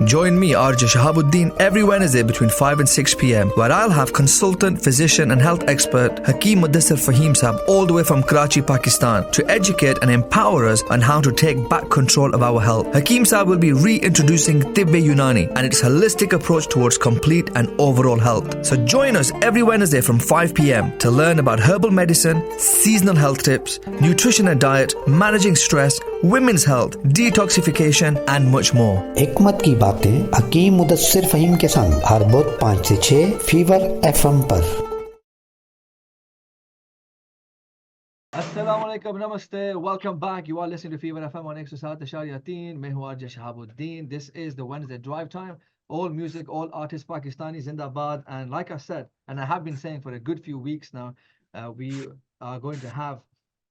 Join me, RJ Shahabuddin, every Wednesday between 5 and 6 p.m. where I'll have consultant, physician and health expert Hakeem Mudassir Fahim Sahab all the way from Karachi, Pakistan to educate and empower us on how to take back control of our health. Hakeem Sahab will be reintroducing Tibb-e-Unani and its holistic approach towards complete and overall health. So join us every Wednesday from 5 p.m. to learn about herbal medicine, seasonal health tips, nutrition and diet, managing stress, women's health, detoxification and much more. हिकमत की बातें हकीम मुदस्सिर फहीम के संग हर बुध 5 से 6 fever FM पर। Assalamu alaikum, namaste, welcome back. You are listening to Fever FM on Exercise Shariateen. Mein hu RJ Shahabuddin. This is the Wednesday drive time. All music, all artists, Pakistani, Zindabad. And like I said, and I have been saying for a good few weeks now, we are going to have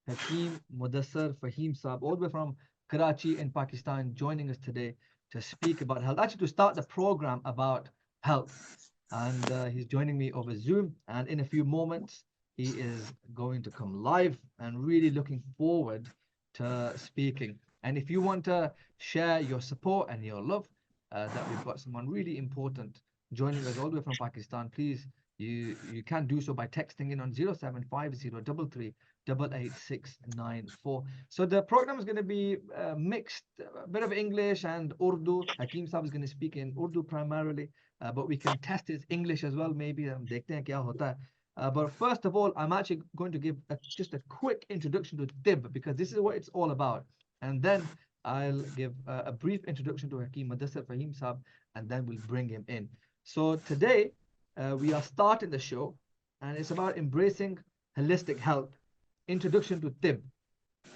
Hakeem Mudassir Fahim Sahab, all the way from Karachi in Pakistan, joining us today to speak about health. Actually, to start the program about health. And he's joining me over Zoom. And in a few moments, he is going to come live and really looking forward to speaking. And if you want to share your support and your love, that we've got someone really important joining us all the way from Pakistan, please, you can do so by texting in on 07503388694. So the program is going to be mixed, a bit of English and Urdu. Hakeem Sahab is going to speak in Urdu primarily, but we can test his English as well, maybe. Dekhte hain kya hota hai. But first of all, I'm actually going to give just a quick introduction to Tibb, because this is what it's all about. And then I'll give a brief introduction to Hakeem Mudassir Fahim Sahab, and then we'll bring him in. So today, we are starting the show, and it's about embracing holistic health. Introduction to Tibb.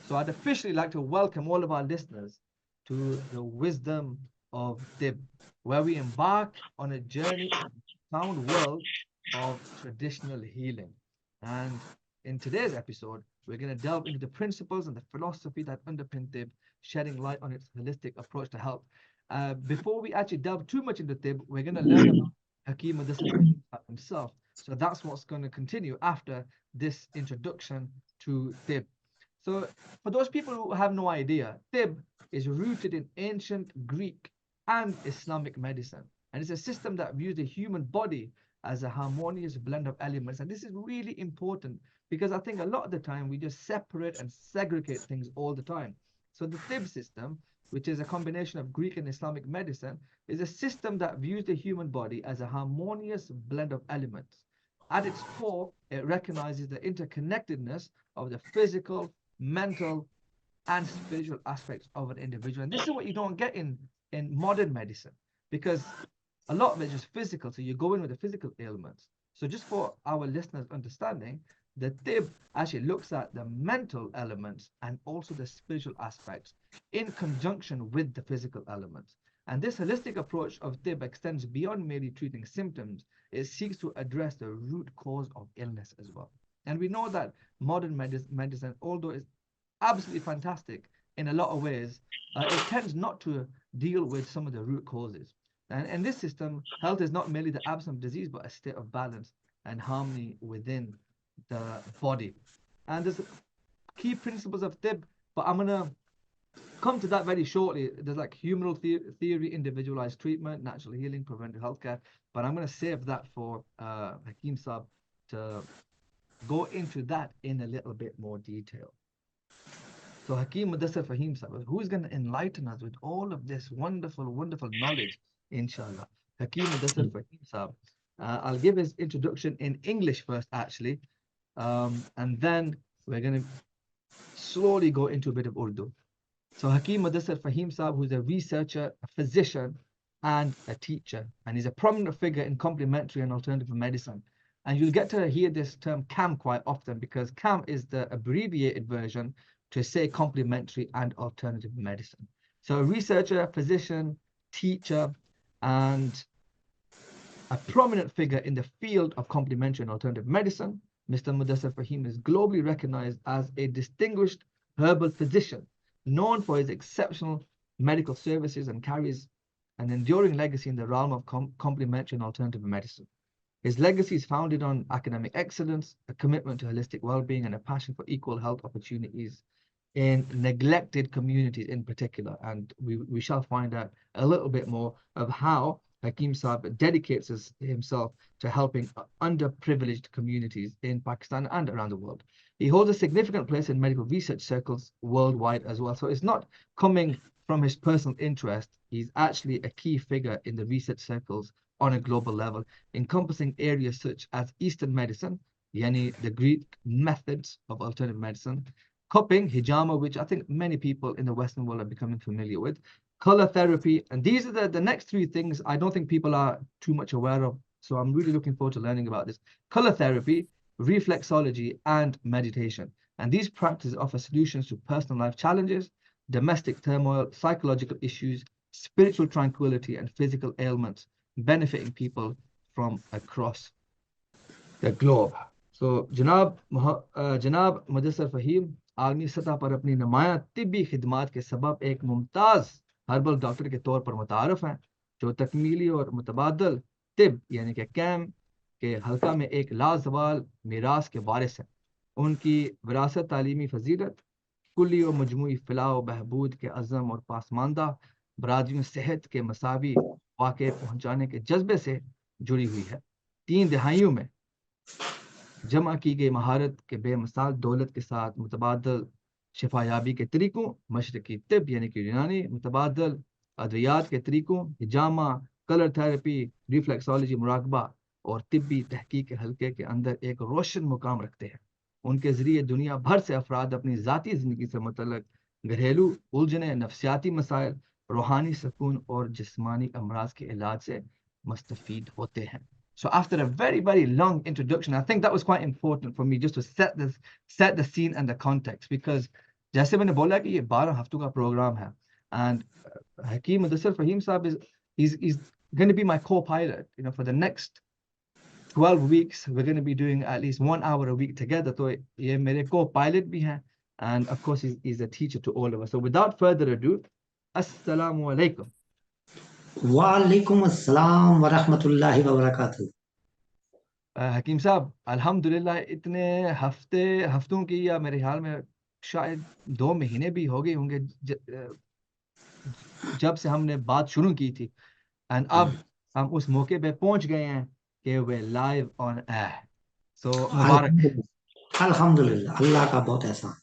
So I'd officially like to welcome all of our listeners to the wisdom of Tibb, where we embark on a journey in the profound world of traditional healing. And in today's episode, we're going to delve into the principles and the philosophy that underpin Tibb, shedding light on its holistic approach to health. Before we actually delve too much into Tibb, we're going to learn about Hakeem Mudassir Fahim himself. So that's what's going to continue after this introduction to Tibb. So for those people who have no idea, Tibb is rooted in ancient Greek and Islamic medicine. And it's a system that views the human body as a harmonious blend of elements. And this is really important because I think a lot of the time we just separate and segregate things all the time. So the Tibb system, which is a combination of Greek and Islamic medicine, is a system that views the human body as a harmonious blend of elements. At its core, it recognizes the interconnectedness of the physical, mental, and spiritual aspects of an individual. And this is what you don't get in modern medicine, because a lot of it is just physical. So you go in with the physical ailments. So just for our listeners' understanding, the Tibb actually looks at the mental elements and also the spiritual aspects in conjunction with the physical elements. And this holistic approach of Tibb extends beyond merely treating symptoms. It seeks to address the root cause of illness as well. And we know that modern medicine, although it's absolutely fantastic in a lot of ways, it tends not to deal with some of the root causes. And in this system, health is not merely the absence of disease, but a state of balance and harmony within the body. And there's key principles of Tibb, but I'm going to come to that very shortly. There's like humoral theory, individualized treatment, natural healing, preventive healthcare. But I'm going to save that for Hakeem Sahab to go into that in a little bit more detail. So Hakeem Mudassir Fahim Sahab, who's going to enlighten us with all of this wonderful, wonderful knowledge, inshallah. Hakeem Mudassir Fahim Sahab. I'll give his introduction in English first, actually. And then we're going to slowly go into a bit of Urdu. So Hakeem Mudassir Fahim Sahab, who's a researcher, a physician, and a teacher. And he's a prominent figure in complementary and alternative medicine. And you'll get to hear this term CAM quite often, because CAM is the abbreviated version to say complementary and alternative medicine. So a researcher, physician, teacher, and a prominent figure in the field of complementary and alternative medicine, Mr. Mudassir Fahim is globally recognized as a distinguished herbal physician, known for his exceptional medical services, and carries an enduring legacy in the realm of complementary and alternative medicine. His legacy is founded on academic excellence, a commitment to holistic well-being, and a passion for equal health opportunities in neglected communities in particular. And we shall find out a little bit more of how Hakeem Saab dedicates himself to helping underprivileged communities in Pakistan and around the world. He holds a significant place in medical research circles worldwide as well. So it's not coming from his personal interest. He's actually a key figure in the research circles on a global level, encompassing areas such as Eastern medicine, yani the Greek methods of alternative medicine, cupping, hijama, which I think many people in the Western world are becoming familiar with, color therapy, and these are the next three things I don't think people are too much aware of. So I'm really looking forward to learning about this. Color therapy, reflexology, and meditation. And these practices offer solutions to personal life challenges, domestic turmoil, psychological issues, spiritual tranquility, and physical ailments, benefiting people from across the globe. So जनाब मुदस्सर फ़हीम आलमी सतह पर अपनी नुमायां तिब्बी खिदमात के सबब एक Mumtaz herbal doctor के तौर पर मुतारफ़ हैं, जो तकमीली और मुतबादल तिब यानी कि कैम के हल्का में एक लाजवाल मीरास के वारिस हैं। उनकी विरासत तालीमी फजीलत, कुल्ली और मजमूई फ़लाह बहबूद के अज़म और पासमानदा बरादरियों सेहत के मसावी वाक़े पहुँचाने के जज्बे से जुड़ी हुई है। 3 दहाइयों में जमा की गई महारत के बेमिसाल दौलत के साथ मुतबादल शिफायाबी के तरीकों, मशरकी तिब यानी कि यूनानी, मुतबादल अद्वियात के तरीकों, हिजामा, कलर थेरेपी, रिफ्लेक्सोलॉजी, मुराकबा और तिब्बी तहकीक के हल्के के अंदर एक रोशन मुकाम रखते हैं। उनके ज़रिए दुनिया भर से अफराद अपनी ज़ाती ज़िंदगी से मुतल्लक घरेलू उलझने, नफ्सियाती मसाइल, रूहानी सुकून और जिस्मानी अमराज के इलाज से मुस्तफ़ीद होते हैं। So after a very, very long introduction, I think that was quite important for me just to set the scene and the context, because जैसे मैंने बोला कि ये 12 हफ्तों का प्रोग्राम है, and Hakeem Mudassir Fahim Saab is going to be my co-pilot. You know, for the next 12 weeks, we're going to be doing at least 1 hour a week together. तो ये मेरे co-pilot भी हैं, and of course he's a teacher to all of us. So without further ado, Assalamu alaikum. वालेकुम अस्सलाम व रहमतुल्लाहि व बरकातहू। हकीम साहब, अल्हम्दुलिल्लाह इतने हफ्तों की, या मेरे ख्याल में शायद 2 महीने भी हो गए होंगे जब से हमने बात शुरू की थी, एंड अब हम उस मौके पे पहुंच गए हैं कि वे लाइव ऑन एयर। सो मुबारक। अल्हम्दुलिल्लाह, अल्लाह का बहुत एहसान।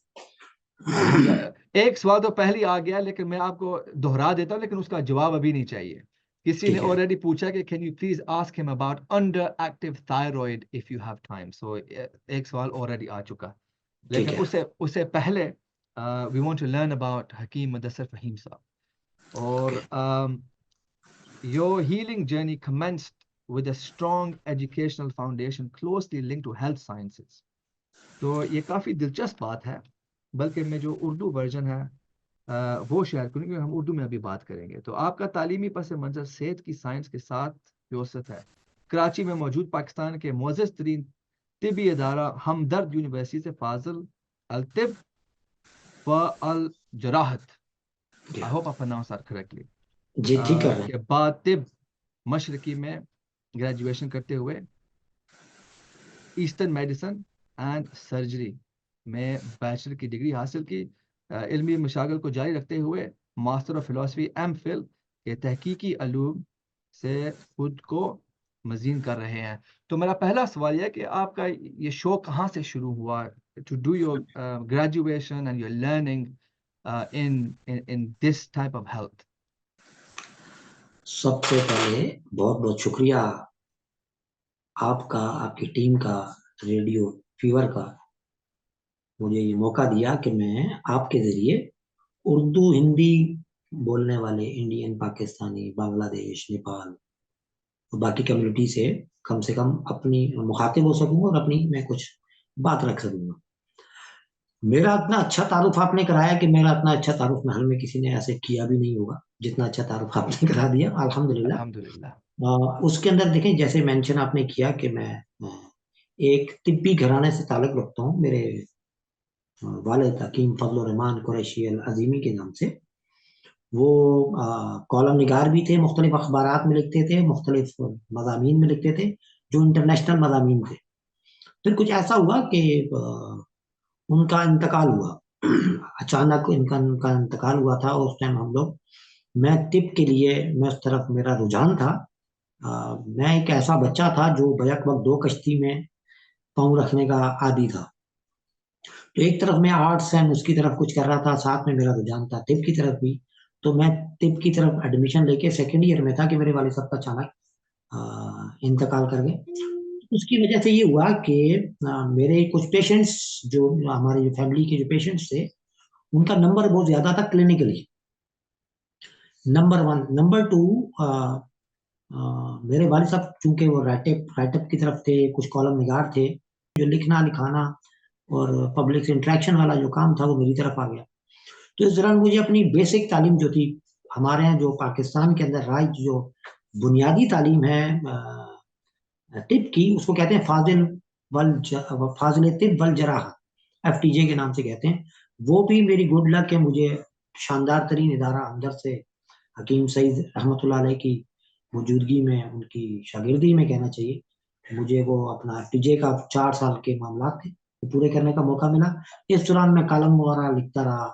एक सवाल तो पहले ही आ गया, लेकिन मैं आपको दोहरा देता हूँ, लेकिन उसका जवाब अभी नहीं चाहिए। किसी ने ऑलरेडी पूछा कि can you please ask him about under active thyroid if you have time. So एक सवाल ऑलरेडी आ चुका, लेकिन उससे पहले we want to learn about Hakeem Mudassir Faheem साहब। और your healing journey commenced with a strong educational foundation closely linked to health sciences. तो ये काफ़ी दिलचस्प बात है, बल्कि मैं जो उर्दू वर्जन है वो शेयर करूँगी, क्योंकि हम उर्दू में अभी बात करेंगे। तो आपका तालीमी पस मंज़र सेहत की साइंस के साथ व्यवस्थित है। कराची में मौजूद पाकिस्तान के मुअज़्ज़ज़ तरीन तिबी इदारा हमदर्द यूनिवर्सिटी से फाजिल अल तिब व अल जराहत, I hope I pronounce that correctly, जी ठीक है, के बाद तिब मशरकी में ग्रेजुएशन करते हुए ईस्टर्न मेडिसिन एंड सर्जरी में बैचलर की डिग्री हासिल की। इल्मी मशागल को जारी रखते हुए मास्टर ऑफ फिलॉसफी एमफिल के तहकीकी अलूम से खुद को मज़ीन कर रहे हैं। तो मेरा पहला सवाल यह है कि आपका ये शौक कहाँ से शुरू हुआ to do your graduation and your learning in this type of health? सबसे पहले बहुत बहुत शुक्रिया आपका, आपकी टीम का, रेडियो फीवर का, मुझे ये मौका दिया कि मैं आपके जरिए उर्दू हिंदी बोलने वाले इंडियन, पाकिस्तानी, बांग्लादेश, नेपाल और बाकी कम्युनिटी से कम अपनी मुखातिब हो सकूंगा और अपनी मैं कुछ बात रख सकूंगा। मेरा इतना अच्छा तारुफ आपने कराया कि मेरा इतना अच्छा तारुफ महल में किसी ने ऐसे किया भी नहीं होगा जितना अच्छा तारुफ आपने करा दिया, अल्हम्दुलिल्लाह। उसके अंदर देखें, जैसे मेंशन आपने किया कि मैं एक तिब्बी घराने से ताल्लुक रखता हूँ। मेरे वालिद हकीम फजल रहमान कुरैशी अल अज़ीमी के नाम से। वो कॉलम निगार भी थे, मुख्तलिफ अखबारात में लिखते थे, मुख्तलिफ मज़ामीन में लिखते थे जो इंटरनेशनल मज़ामीन थे। फिर कुछ ऐसा हुआ कि उनका इंतकाल हुआ। अचानक इनका इंतकाल हुआ था। उस टाइम हम लोग, मैं तिब के लिए, मैं उस तरफ मेरा रुझान था। मैं एक ऐसा बच्चा था जो बैक वक्त दो कश्ती में पाँव रखने का आदी था। तो एक तरफ मैं आर्ट्स एंड उसकी तरफ कुछ कर रहा था, साथ में मेरा रुझान था तिब की तरफ भी। तो मैं तिब की तरफ एडमिशन लेके सेकेंड ईयर में था कि मेरे वालिद साहब का अचानक इंतकाल कर गए। उसकी वजह से ये हुआ कि मेरे कुछ पेशेंट्स, जो हमारे जो फैमिली के जो पेशेंट्स थे, उनका नंबर बहुत ज्यादा था clinically, number one. Number two, मेरे वालिद साहब चूंकि वो राइटअप की तरफ थे, कुछ कॉलम निगार थे, जो लिखना लिखाना और पब्लिक से इंटरेक्शन वाला जो काम था वो मेरी तरफ आ गया। तो इस दौरान मुझे अपनी बेसिक तालीम जो थी, हमारे यहाँ जो पाकिस्तान के अंदर राइट जो बुनियादी तालीम है तिब की, उसको कहते हैं फाजिल तिब वल जराहा, FTJ के नाम से कहते हैं। वो भी मेरी गुड लक है, मुझे शानदार तरीन इदारा अंदर से हकीम सईद रहमतुल्लाह अलैह की मौजूदगी में, उनकी शागिर्दी में कहना चाहिए, मुझे वो अपना FTJ का 4 साल के मामला थे वो पूरे करने का मौका मिला। इस दौरान मैं कॉलम वगैरह लिखता रहा,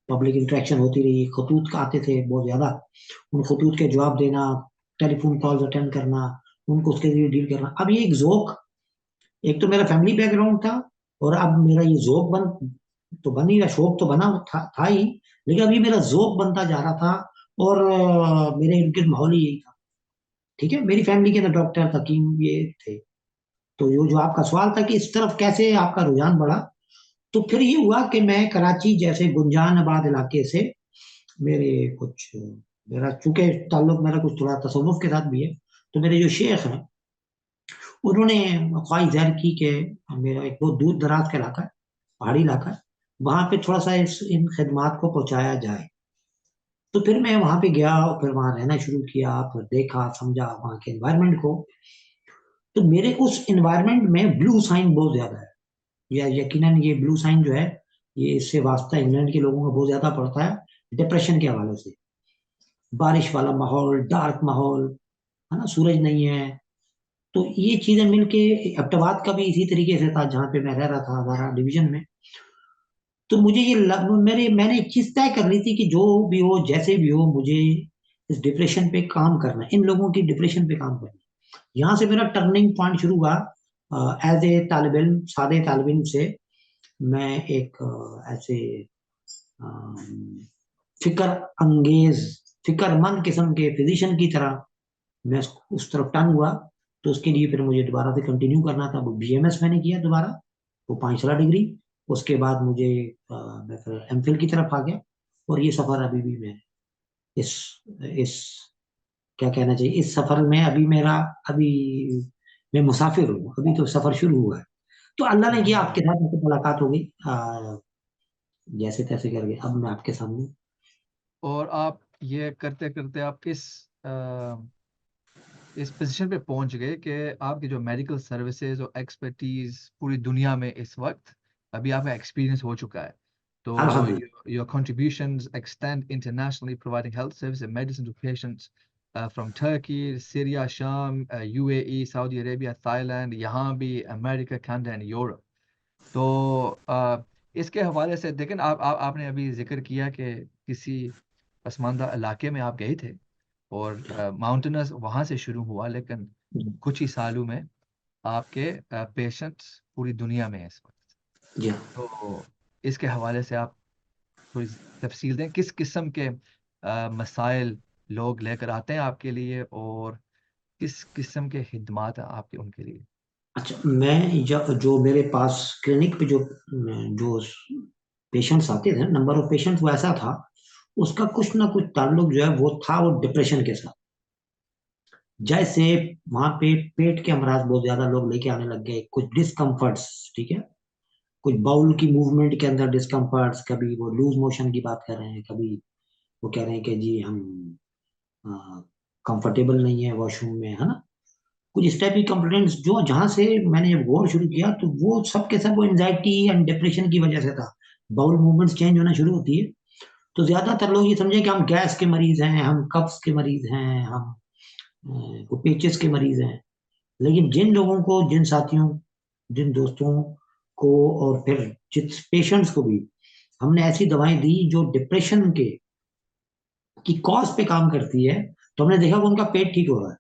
पब्लिक इंटरेक्शन होती रही, खतूत आते थे बहुत ज्यादा, उन खतूत के जवाब देना, टेलीफोन कॉल्स अटेंड करना, उनको उसके जरिए डील करना। अब ये एक जोक, एक तो मेरा फैमिली बैकग्राउंड था, और अब मेरा ये जोक बन ही रहा, शौक तो बना था ही, लेकिन अभी मेरा जोक बनता जा रहा था। और मेरे इनके माहौल ही यही था। ठीक है, मेरी फैमिली के अंदर डॉक्टर हकीम ये थे। तो ये जो आपका सवाल था कि इस तरफ कैसे आपका रुझान बढ़ा, तो फिर ये हुआ कि मैं कराची जैसे गुंजानाबाद इलाके से, मेरे कुछ मेरा चूंकि ताल्लुक मेरा कुछ थोड़ा तसव्वुफ के साथ भी है, तो मेरे जो शेख हैं उन्होंने ख्वाहिश जाहिर की कि मेरा एक बहुत दूर दराज का इलाका है, पहाड़ी इलाका है, वहां पे थोड़ा सा इन खदमात को पहुंचाया जाए। तो फिर मैं वहां पे गया और फिर वहां रहना शुरू किया, फिर देखा समझा वहां के एनवायरनमेंट को। तो मेरे उस एनवायरनमेंट में ब्लू साइन बहुत ज्यादा है, या यकीनन ये ब्लू साइन जो है, ये इससे वास्ता इंग्लैंड के लोगों का बहुत ज्यादा पड़ता है, डिप्रेशन के हवाले से। बारिश वाला माहौल, डार्क माहौल, है ना, सूरज नहीं है। तो ये चीजें मिलके, अब्टाबाद का भी इसी तरीके से था जहाँ पे मैं रह रहा था, हमारा डिवीजन में। तो मुझे मैंने एक चीज तय कर ली थी कि जो भी हो जैसे भी हो, मुझे इस डिप्रेशन पे काम करना है, इन लोगों की डिप्रेशन पे काम करना है। यहाँ से मेरा टर्निंग पॉइंट शुरू हुआ। एज ए तालिब इल्म, सादे तालिब इल्म से मैं एक ऐसे अम, फिक्र अंगेज, फिक्रमंद किस्म के फिजिशियन की तरह मैं उस तरफ टर्न हुआ। तो उसके लिए फिर मुझे दोबारा से कंटिन्यू करना था, वो BMS मैंने किया दोबारा, वो 5 साल डिग्री। उसके बाद मुझे मैं फिर MPhil की तरफ आ गया। और ये सफर अभी भी मैं इस इस क्या कहना चाहिए, इस सफर में अभी मेरा, अभी मैं मुसाफिर हूँ, अभी तो सफर शुरू हुआ है। तो अल्लाह ने किया, आपके अल्हम्दुलिल्लाह। साथ मुझसे मुलाकात हो गई, जैसे तैसे करके अब मैं आपके सामने। और आप ये करते करते आप इस पोजीशन पे पहुंच गए कि आपकी जो मेडिकल सर्विसेज और एक्सपर्टीज पूरी दुनिया में इस वक्त अभी आपका एक्सपीरियंस हो चुका है। तो अल्हम्दुलिल्लाह। your contributions extend internationally, providing health service and medicine to patients from Turkey, Syria, Sham, UAE, Saudi Arabia, Thailand, यहाँ भी अमेरिका, कनाडा एंड यूरोप। तो इसके हवाले से देखें, आपने अभी जिक्र किया कि किसी पसमानदा इलाके में आप गए थे और माउंटेनस वहां से शुरू हुआ, लेकिन कुछ ही सालों में आपके पेशेंट्स पूरी दुनिया में हैं इस वक्त। जी हाँ। तो इसके हवाले से आप थोड़ी तफसील दें, किस किस्म के मसाइल लोग लेकर आते हैं आपके लिए और किस किस्म के खिदमात हैं आपके उनके लिए। अच्छा, मैं जो मेरे पास क्लिनिक पे जो पेशेंट्स आते थे, नंबर ऑफ पेशेंट्स वो ऐसा था, उसका कुछ ना कुछ ताल्लुक जो है वो था वो डिप्रेशन के साथ। जैसे वहां पे पेट के अमराज बहुत ज्यादा लोग लेके आने लग गए, कुछ डिस्कम्फर्ट्स, ठीक है, कुछ बाउल की मूवमेंट के अंदर डिस्कम्फर्ट्स, कभी वो लूज मोशन की बात कर रहे हैं, कभी वो कह रहे हैं कि जी हम कंफर्टेबल नहीं है वॉशरूम में, है ना। कुछ इस टाइप की कंप्लेंट्स जो जहां से मैंने जब गौर शुरू किया, तो वो सब के सब वो एंजाइटी एंड डिप्रेशन की वजह से था। बाउल मूवमेंट्स चेंज होना शुरू होती है, तो ज्यादातर लोग ये समझे कि हम गैस के मरीज हैं, हम कब्ज के मरीज हैं, हम पेचिस के मरीज हैं। लेकिन जिन लोगों को, जिन साथियों, जिन दोस्तों को, और फिर जिस पेशेंट्स को भी हमने ऐसी दवाएं दी जो डिप्रेशन के की कॉज पे काम करती है, तो हमने देखा कि उनका पेट ठीक हो रहा है।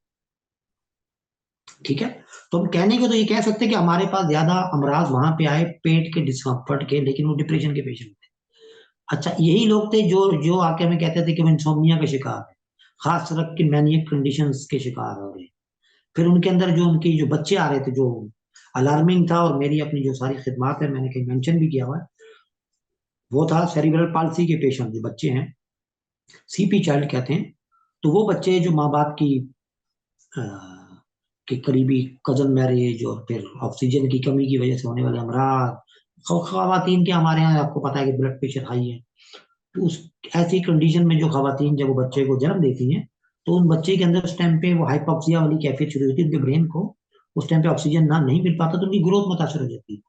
ठीक है, तो हम कहने को तो ये कह सकते हैं कि हमारे पास ज्यादा अमराज वहां पे आए पेट के डिस्कम्फर्ट के, लेकिन वो डिप्रेशन के पेशेंट थे। अच्छा, यही लोग थे जो जो आके हमें कहते थे कि वो इंसोम्निया के शिकार है, खास तरह की मैनियक कंडीशंस के शिकार हो रहे हैं। फिर उनके अंदर जो उनकी जो बच्चे आ रहे थे, जो अलार्मिंग था, और मेरी अपनी जो सारी खिदमात है मैंने कहीं मेंशन भी किया हुआ है, वो था सेरिब्रल पाल्सी के पेशेंट जो बच्चे हैं, सीपी चाइल्ड कहते हैं। तो वो बच्चे जो माँ बाप की अ, के करीबी कजन मैरिज और फिर ऑक्सीजन की कमी की वजह से होने वाले अमराज, खवातीन के हमारे यहाँ आपको पता है कि ब्लड प्रेशर हाई है। तो उस ऐसी कंडीशन में जो खवातीन जब वो बच्चे को जन्म देती हैं, तो उन बच्चे के अंदर उस टाइम पे वो हाइपोक्सिया वाली कैफियत शुरू होती है, उनके ब्रेन को उस टाइम पे ऑक्सीजन ना नहीं मिल पाता, तो उनकी ग्रोथ मुतासर हो जाती है।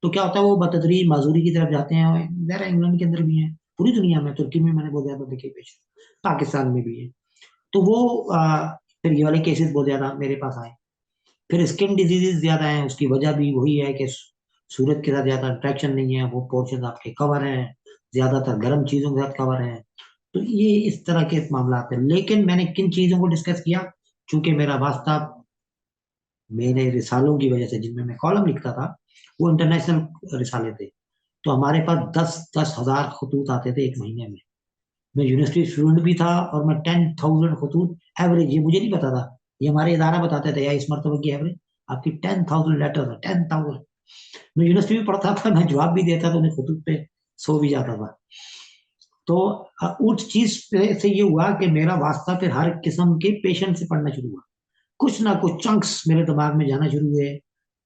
तो क्या होता है, वो बतदरीज माजूरी की तरफ जाते हैं। जरा इंग्लैंड के अंदर भी है, पूरी दुनिया में, तुर्की में मैंने बहुत ज्यादा देखे पेशेंट, पाकिस्तान में भी है। तो वो फिर ये वाले केसेस बहुत ज्यादा मेरे पास आए। फिर स्किन डिजीजेज ज्यादा है, उसकी वजह भी वही है कि सूरज के साथ ज्यादा इंट्रैक्शन नहीं है, वो पोर्शन आपके कवर है, ज्यादातर गर्म चीजों के साथ कवर है। तो ये इस तरह के मामला हैं। लेकिन मैंने किन चीजों को डिस्कस किया, चूंकि मेरा वास्ता मेरे रिसालों की वजह से, जिनमें मैं कॉलम लिखता था, वो इंटरनेशनल रिसाले थे। तो हमारे पास 10,000 खतूत आते थे एक महीने में। मैं यूनिवर्सिटी स्टूडेंट भी था, और मैं 10,000 खतूत एवरेज, ये मुझे नहीं पता था, ये हमारे इदारा बताते थे, या इस मरतबे की एवरेज आपकी 10,000 लेटर है, 10,000। मैं यूनिवर्सिटी में पढ़ता था, मैं जवाब भी देता था, उन्हें खतूत पे सो भी जाता था। तो उस चीज से ये हुआ कि मेरा वास्ता फिर हर किस्म के पेशेंट से पढ़ना शुरू हुआ, कुछ ना कुछ चंक्स मेरे दिमाग में जाना शुरू हुए।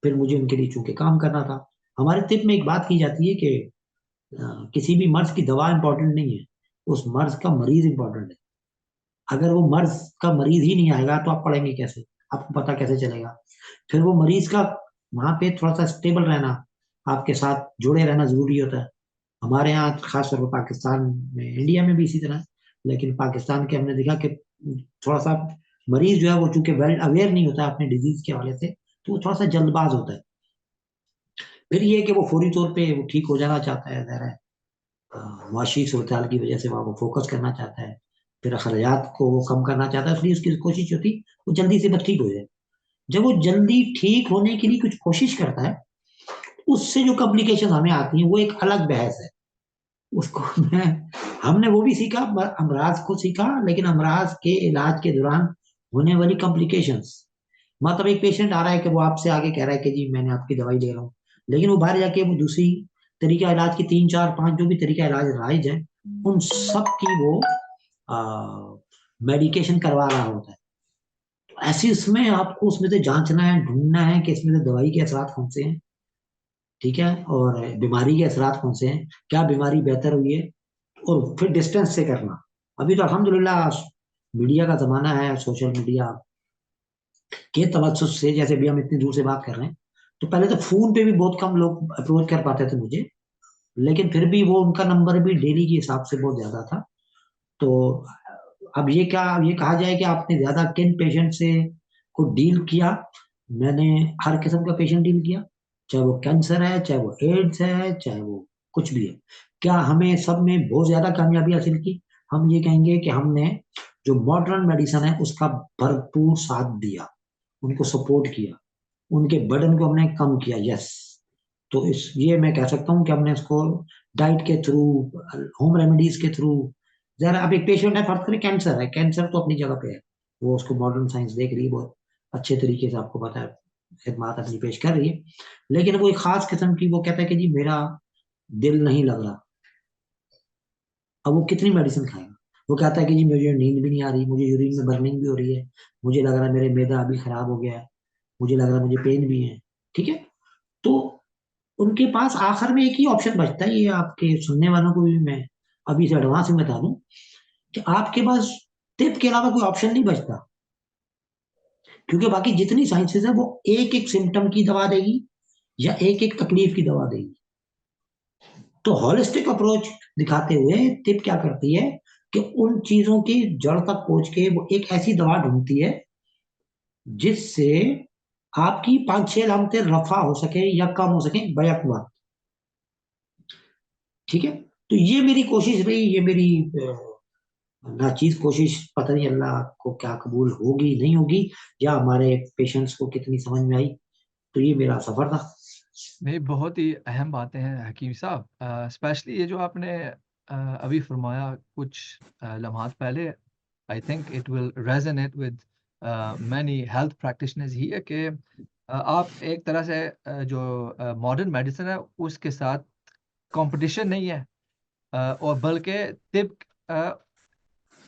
फिर मुझे उनके लिए चूंकि काम करना था। हमारे तिब में एक बात की जाती है कि किसी भी मर्ज की दवा इंपॉर्टेंट नहीं है, उस मर्ज का मरीज इंपॉर्टेंट है। अगर वो मर्ज का मरीज ही नहीं आएगा तो आप पढ़ेंगे कैसे, आपको पता कैसे चलेगा। फिर वो मरीज का वहां पे थोड़ा सा स्टेबल रहना, आपके साथ जुड़े रहना जरूरी होता है। हमारे यहाँ खासतौर पर पाकिस्तान में, इंडिया में भी इसी तरह, लेकिन पाकिस्तान के हमने देखा कि थोड़ा सा मरीज जो है वो चूंकि वेल अवेयर नहीं होता अपने डिजीज के हवाले से, तो वो थोड़ा सा जल्दबाज होता है। फिर ये है कि वो फौरी तौर पे वो ठीक हो जाना चाहता है, ज़ाहिर है, मुआशी सूरत हाल की वजह से वहाँ वो फोकस करना चाहता है, फिर अखराजात को वो कम करना चाहता है, इसलिए उसकी कोशिश होती वो जल्दी से बस ठीक हो जाए। जब वो जल्दी ठीक होने के लिए कुछ कोशिश करता है, उससे जो कॉम्प्लिकेशन हमें आती हैं वो एक अलग बहस है। उसको मैं हमने वो भी सीखा, अमराज को सीखा, लेकिन अमराज के इलाज के दौरान होने वाली कॉम्प्लिकेशंस। मतलब एक पेशेंट आ रहा है कि वो आपसे आगे कह रहा है कि जी मैंने आपकी दवाई ले रहा हूँ, लेकिन वो बाहर जाके वो दूसरी तरीका इलाज की 3 4 5 जो भी तरीका इलाज राइज है, उन सब की वो मेडिकेशन करवा रहा होता है। तो ऐसे इसमें आपको उसमें से जांचना है, ढूंढना है कि इसमें से दवाई के असरात कौन से हैं, ठीक है, और बीमारी के असरात कौन से हैं, क्या बीमारी बेहतर हुई है, और फिर डिस्टेंस से करना। अभी तो अल्हम्दुलिल्लाह मीडिया का जमाना है, सोशल मीडिया के तवज्जुह से, जैसे भी हम इतनी दूर से बात कर रहे हैं, तो पहले तो फोन पे भी बहुत कम लोग अप्रोच कर पाते थे मुझे, लेकिन फिर भी वो उनका नंबर भी डेली के हिसाब से बहुत ज्यादा था। तो अब ये क्या, अब ये कहा जाए कि आपने ज्यादा किन पेशेंट से को डील किया। मैंने हर किस्म का पेशेंट डील किया, चाहे वो कैंसर है, चाहे वो एड्स है, चाहे वो कुछ भी है। क्या हमें सब में बहुत ज्यादा कामयाबी हासिल की? हम ये कहेंगे कि हमने जो मॉडर्न मेडिसिन है उसका भरपूर साथ दिया, उनको सपोर्ट किया, उनके बर्डन को हमने कम किया। यस, तो इस ये मैं कह सकता हूँ कि हमने इसको डाइट के थ्रू, होम रेमेडीज के थ्रू, जरा अब एक पेशेंट है, फर्ज करें कैंसर है, कैंसर तो अपनी जगह पे है, वो उसको मॉडर्न साइंस देख रही है, बहुत अच्छे तरीके से आपको पता है खिदमात अपनी पेश कर रही है। लेकिन वो एक खास किस्म की, वो कहता है कि जी मेरा दिल नहीं लग रहा। अब वो कितनी मेडिसिन खाएगा? वो कहता है कि जी मुझे नींद भी नहीं आ रही, मुझे यूरिन में बर्निंग भी हो रही है, मुझे लग रहा है मेरे मैदा अभी खराब हो गया है, मुझे लग रहा है मुझे पेन भी है। ठीक है, तो उनके पास आखिर में एक ही ऑप्शन बचता है, ये आपके सुनने वालों को भी मैं अभी से एडवांस में बता दूं कि आपके पास टिप के अलावा कोई ऑप्शन नहीं बचता, क्योंकि बाकी जितनी साइंसेज है वो एक एक सिम्टम की दवा देगी या एक एक तकलीफ की दवा देगी। तो हॉलिस्टिक अप्रोच दिखाते हुए टिप क्या करती है कि उन चीजों की जड़ तक पहुंच के वो एक ऐसी दवा ढूंढती है जिससे आपकी 5 6 अलामतें रफा हो सके या कम हो सके बैक वक्त। ठीक है, तो ये मेरी कोशिश रही, ये मेरी नाचीज कोशिश, पता नहीं अल्लाह को क्या कबूल होगी नहीं होगी, या हमारे पेशेंट्स को कितनी समझ में आई। तो ये मेरा सफर था। नहीं, बहुत ही अहम बातें हैं हकीम साहब, स्पेशली ये जो आपने अभी फरमाया कुछ लम्हात पहले। I think it will resonate with many health practitioners here कि आप एक तरह से जो मॉडर्न मेडिसिन है उसके साथ कंपटीशन नहीं है, और बल्कि तिब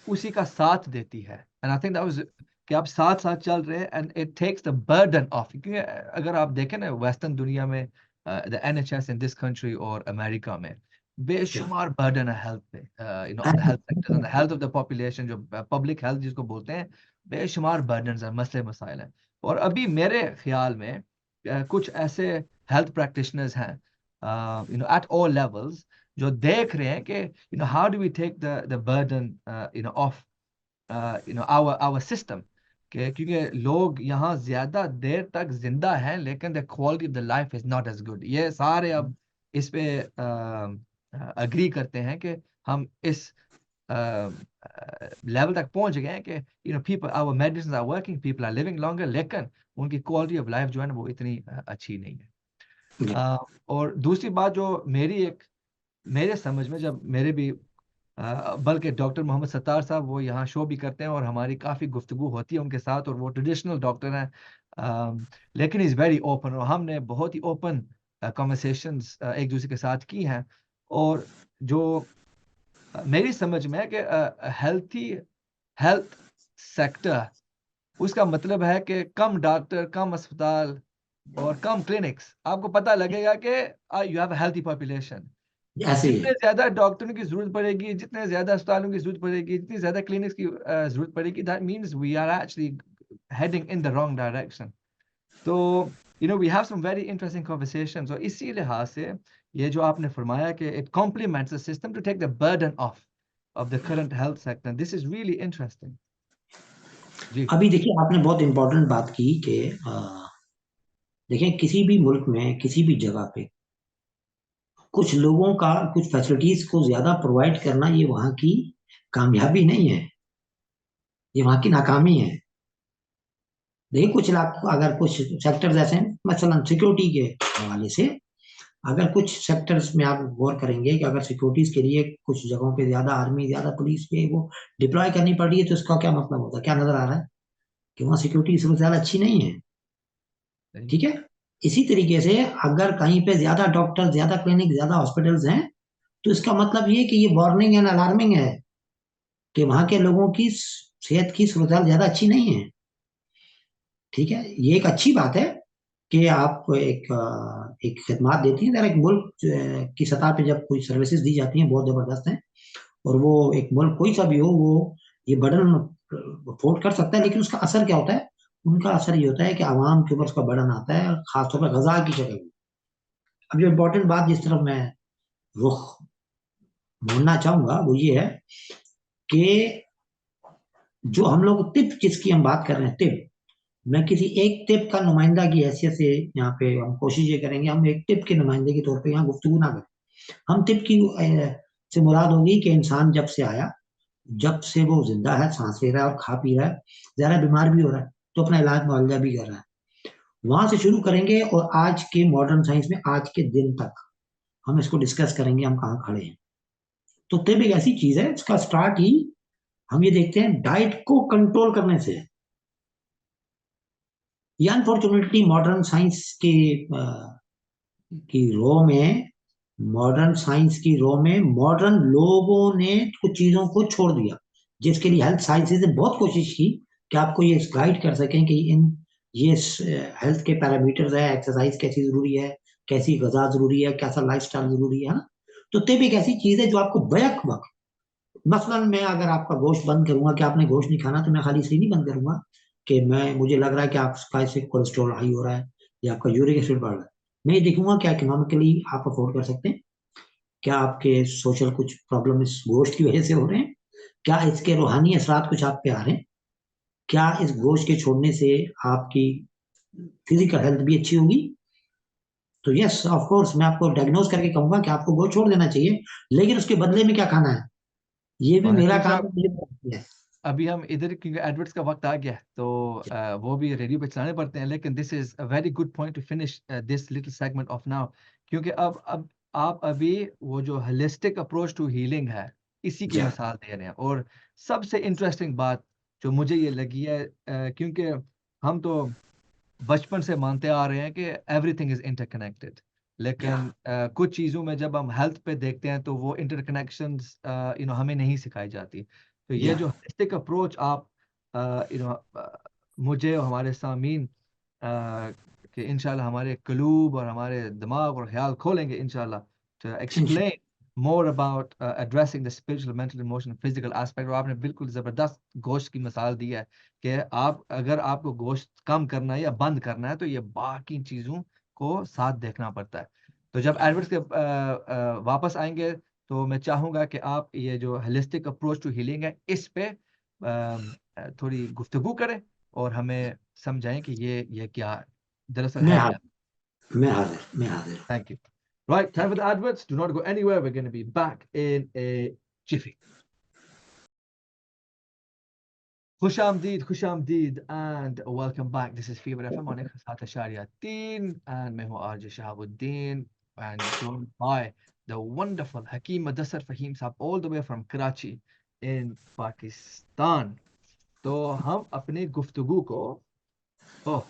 उसी का साथ देती है। And I think that was कि आप साथ साथ चल रहे हैं, and it takes the burden of, क्योंकि अगर आप देखें ना वेस्टर्न दुनिया में the NHS in this country और अमेरिका में क्या बेशुमार बर्डन है हेल्थ पे, on the health sector, on the health of the population, जो पब्लिक हेल्थ जिसको बोलते हैं, बेशुमार बर्डन है, मसले मसाइल हैं। और अभी मेरे ख्याल में कुछ ऐसे हेल्थ प्रैक्टिशनर्स हैं एट ऑल लेवल्स जो देख रहे हैं कि how do we take the burden of our system, क्योंकि लोग यहाँ ज्यादा देर तक जिंदा हैं लेकिन the quality of the life is not as good. ये सारे अब इस पे अग्री करते हैं कि हम इस लेवल तक पहुंच गए हैं कि people, our medicine are working, people are living longer, लेकिन उनकी क्वालिटी ऑफ लाइफ जो है ना वो इतनी अच्छी नहीं है। और दूसरी बात जो मेरे समझ में, जब मेरे भी बल्कि डॉक्टर मोहम्मद सत्तार साहब वो यहाँ शो भी करते हैं और हमारी काफ़ी गुफ्तगू होती है उनके साथ, और वो ट्रेडिशनल डॉक्टर हैं, लेकिन इज़ वेरी ओपन, और हमने बहुत ही ओपन कॉन्वर्सेशंस एक दूसरे के साथ की हैं। और जो मेरी समझ में है कि हेल्थ सेक्टर, उसका मतलब है कि कम डॉक्टर, कम अस्पताल और कम क्लिनिक्स, आपको पता लगेगा कि you have a healthy population. ऐसे ही जितने है। ज्यादा डॉक्टरों की जरूरत पड़ेगी, जितने ज्यादा अस्पतालों की जरूरत पड़ेगी, जितनी ज्यादा क्लिनिक्स की जरूरत पड़ेगी, that means we are actually heading in the wrong direction. तो we have some very interesting conversations, और इसी लिहाज से ये जो आपने फरमाया कि it compliments the system to take the burden of the current health sector, this is really interesting. जी। अभी देखिए, आपने बहुत इंपॉर्टेंट बात की कि देखिए, किसी भी मुल्क में किसी भी जगह पे कुछ लोगों का कुछ फैसिलिटीज को ज्यादा प्रोवाइड करना, ये वहां की कामयाबी नहीं है, ये वहां की नाकामी है। देखिए, कुछ इलाकों, अगर कुछ सेक्टर्स ऐसे हैं, मसलन सिक्योरिटी के हवाले से, अगर कुछ सेक्टर्स में आप गौर करेंगे कि अगर सिक्योरिटीज के लिए कुछ जगहों पे ज्यादा आर्मी, ज्यादा पुलिस पे वो डिप्लॉय करनी पड़ रही है, तो इसका क्या मतलब होता है, क्या नजर आ रहा है कि वहाँ सिक्योरिटी इस वजह ज्यादा अच्छी नहीं है। सही। ठीक है। इसी तरीके से अगर कहीं पे ज्यादा डॉक्टर, ज्यादा क्लिनिक, ज्यादा हॉस्पिटल्स हैं, तो इसका मतलब ये कि ये वार्निंग एंड अलार्मिंग है कि वहां के लोगों की सेहत की सूरत ज्यादा अच्छी नहीं है। ठीक है, ये एक अच्छी बात है कि आप एक खिदमत देती हैं, अगर एक मुल्क की सतह पे जब कोई सर्विसेज दी जाती हैं बहुत जबरदस्त हैं, और वो एक मुल्क कोई सा भी हो, वो ये बर्डन अफोर्ड कर सकता है, लेकिन उसका असर क्या होता है? उनका असर ये होता है कि आवाम के ऊपर उसका बर्डन आता है, खासतौर पर गजा की शक्ल में। अब जो इम्पोर्टेंट बात जिस तरफ मैं रुख मोड़ना चाहूंगा वो ये है कि जो हम लोग तिब, जिसकी हम बात कर रहे हैं, तिब, मैं किसी एक तिब का नुमाइंदा की हैसियत से यहाँ पे हम कोशिश ये करेंगे, हम एक तिब के नुमाइंदे के तौर पे यहाँ गुफ्तगू ना करें। हम तिब की से मुराद होगी कि इंसान जब से आया, जब से वो जिंदा है, सांस ले रहा है और खा पी रहा है, ज्यादा बीमार भी हो रहा है, तो अपना इलाज मुआवजा भी कर रहा है, वहां से शुरू करेंगे, और आज के मॉडर्न साइंस में आज के दिन तक हम इसको डिस्कस करेंगे, हम कहाँ खड़े हैं। तो तिब एक ऐसी चीज है, इसका स्टार्ट ही हम ये देखते हैं डाइट को कंट्रोल करने से। ये अनफॉर्चुनेटली मॉडर्न साइंस की रो में, मॉडर्न साइंस की रो में मॉडर्न लोगों ने कुछ चीजों को छोड़ दिया, जिसके लिए हेल्थ साइंसेज ने बहुत कोशिश की कि आपको ये गाइड कर सकें कि इन ये हेल्थ के पैरामीटर्स है, एक्सरसाइज कैसी जरूरी है, कैसी गजा जरूरी है, कैसा लाइफस्टाइल जरूरी है ना। तो तब एक ऐसी चीज है जो आपको बैक वक्त, मसलन मैं अगर आपका गोश्त बंद करूंगा कि आपने गोश्त नहीं खाना, तो मैं खाली इसलिए नहीं बंद करूंगा कि मैं, मुझे लग रहा है कि आपका इससे कोलेस्ट्रॉल हाई हो रहा है या आपका यूरिक एसिड बढ़ रहा है। मैं ये देखूंगा क्या इकोनॉमिकली आप अफोर्ड कर सकते हैं, क्या आपके सोशल कुछ प्रॉब्लम इस गोश्त की वजह से हो रहे हैं, क्या इसके रूहानी असरात कुछ आप पे आ रहे हैं, क्या इस गोश्त के छोड़ने से आपकी फिजिकल हेल्थ भी अच्छी होगी। तो यस ऑफ कोर्स मैं आपको डायग्नोज करके कहूंगा कि आपको वो छोड़ देना चाहिए, लेकिन उसके बदले में क्या खाना है ये भी और मेरा हकीम काम साहब, है, मुझे पता है। अभी हम इधर क्योंकि एडवर्ट्स का वक्त आ गया है, तो वो भी रेडियो पे चलाने पड़ते हैं, लेकिन this is a very good point two finish this little segment of now, क्योंकि अब आप अभी वो जो होलिस्टिक अप्रोच टू हीलिंग है इसी की या मिसाल दे रहे हैं। और सबसे इंटरेस्टिंग बात जो मुझे ये लगी है, क्योंकि हम तो बचपन से मानते आ रहे हैं कि एवरीथिंग इज इंटरकनेक्टेड, या लेकिन कुछ चीज़ों में जब हम हेल्थ पे देखते हैं तो वो इंटरकनेक्शंस हमें नहीं सिखाई जाती। तो ये या जो होलिस्टिक अप्रोच आप यू नो मुझे और हमारे सामीन कि इंशाल्लाह हमारे कलूब और हमारे दिमाग और ख्याल खोलेंगे इंशाल्लाह to explain more about addressing the spiritual, mental, emotional, physical aspect. और आपने बिल्कुल ज़बरदस्त गोश्त की मिसाल दी है कि आप अगर आपको गोश्त कम करना है या बंद करना है तो ये बाकी चीज़ों को साथ देखना पड़ता है। तो जब एडवर्ड्स के वापस आएंगे तो मैं चाहूँगा कि आप ये जो होलिस्टिक अप्रोच टू हीलिंग है इस पे थोड़ी गुफ्तगू करें और हमें समझाएं कि ये क्या दरअसल मैं है क्या। हाजिर मैं हाजिर मैं हाजिर। Thank you. Right, time for thank the adverts. Do not go anywhere. We're going to be back in a jiffy. खुश आमदीद and welcome back. This is Fever FM on 107.3 and मैं हूँ RJ Shahabuddin and joined by the wonderful Hakeem Mudassar Fahim Saab all the way from Karachi in Pakistan. तो हम अपनी गुफ्तगू को, ओह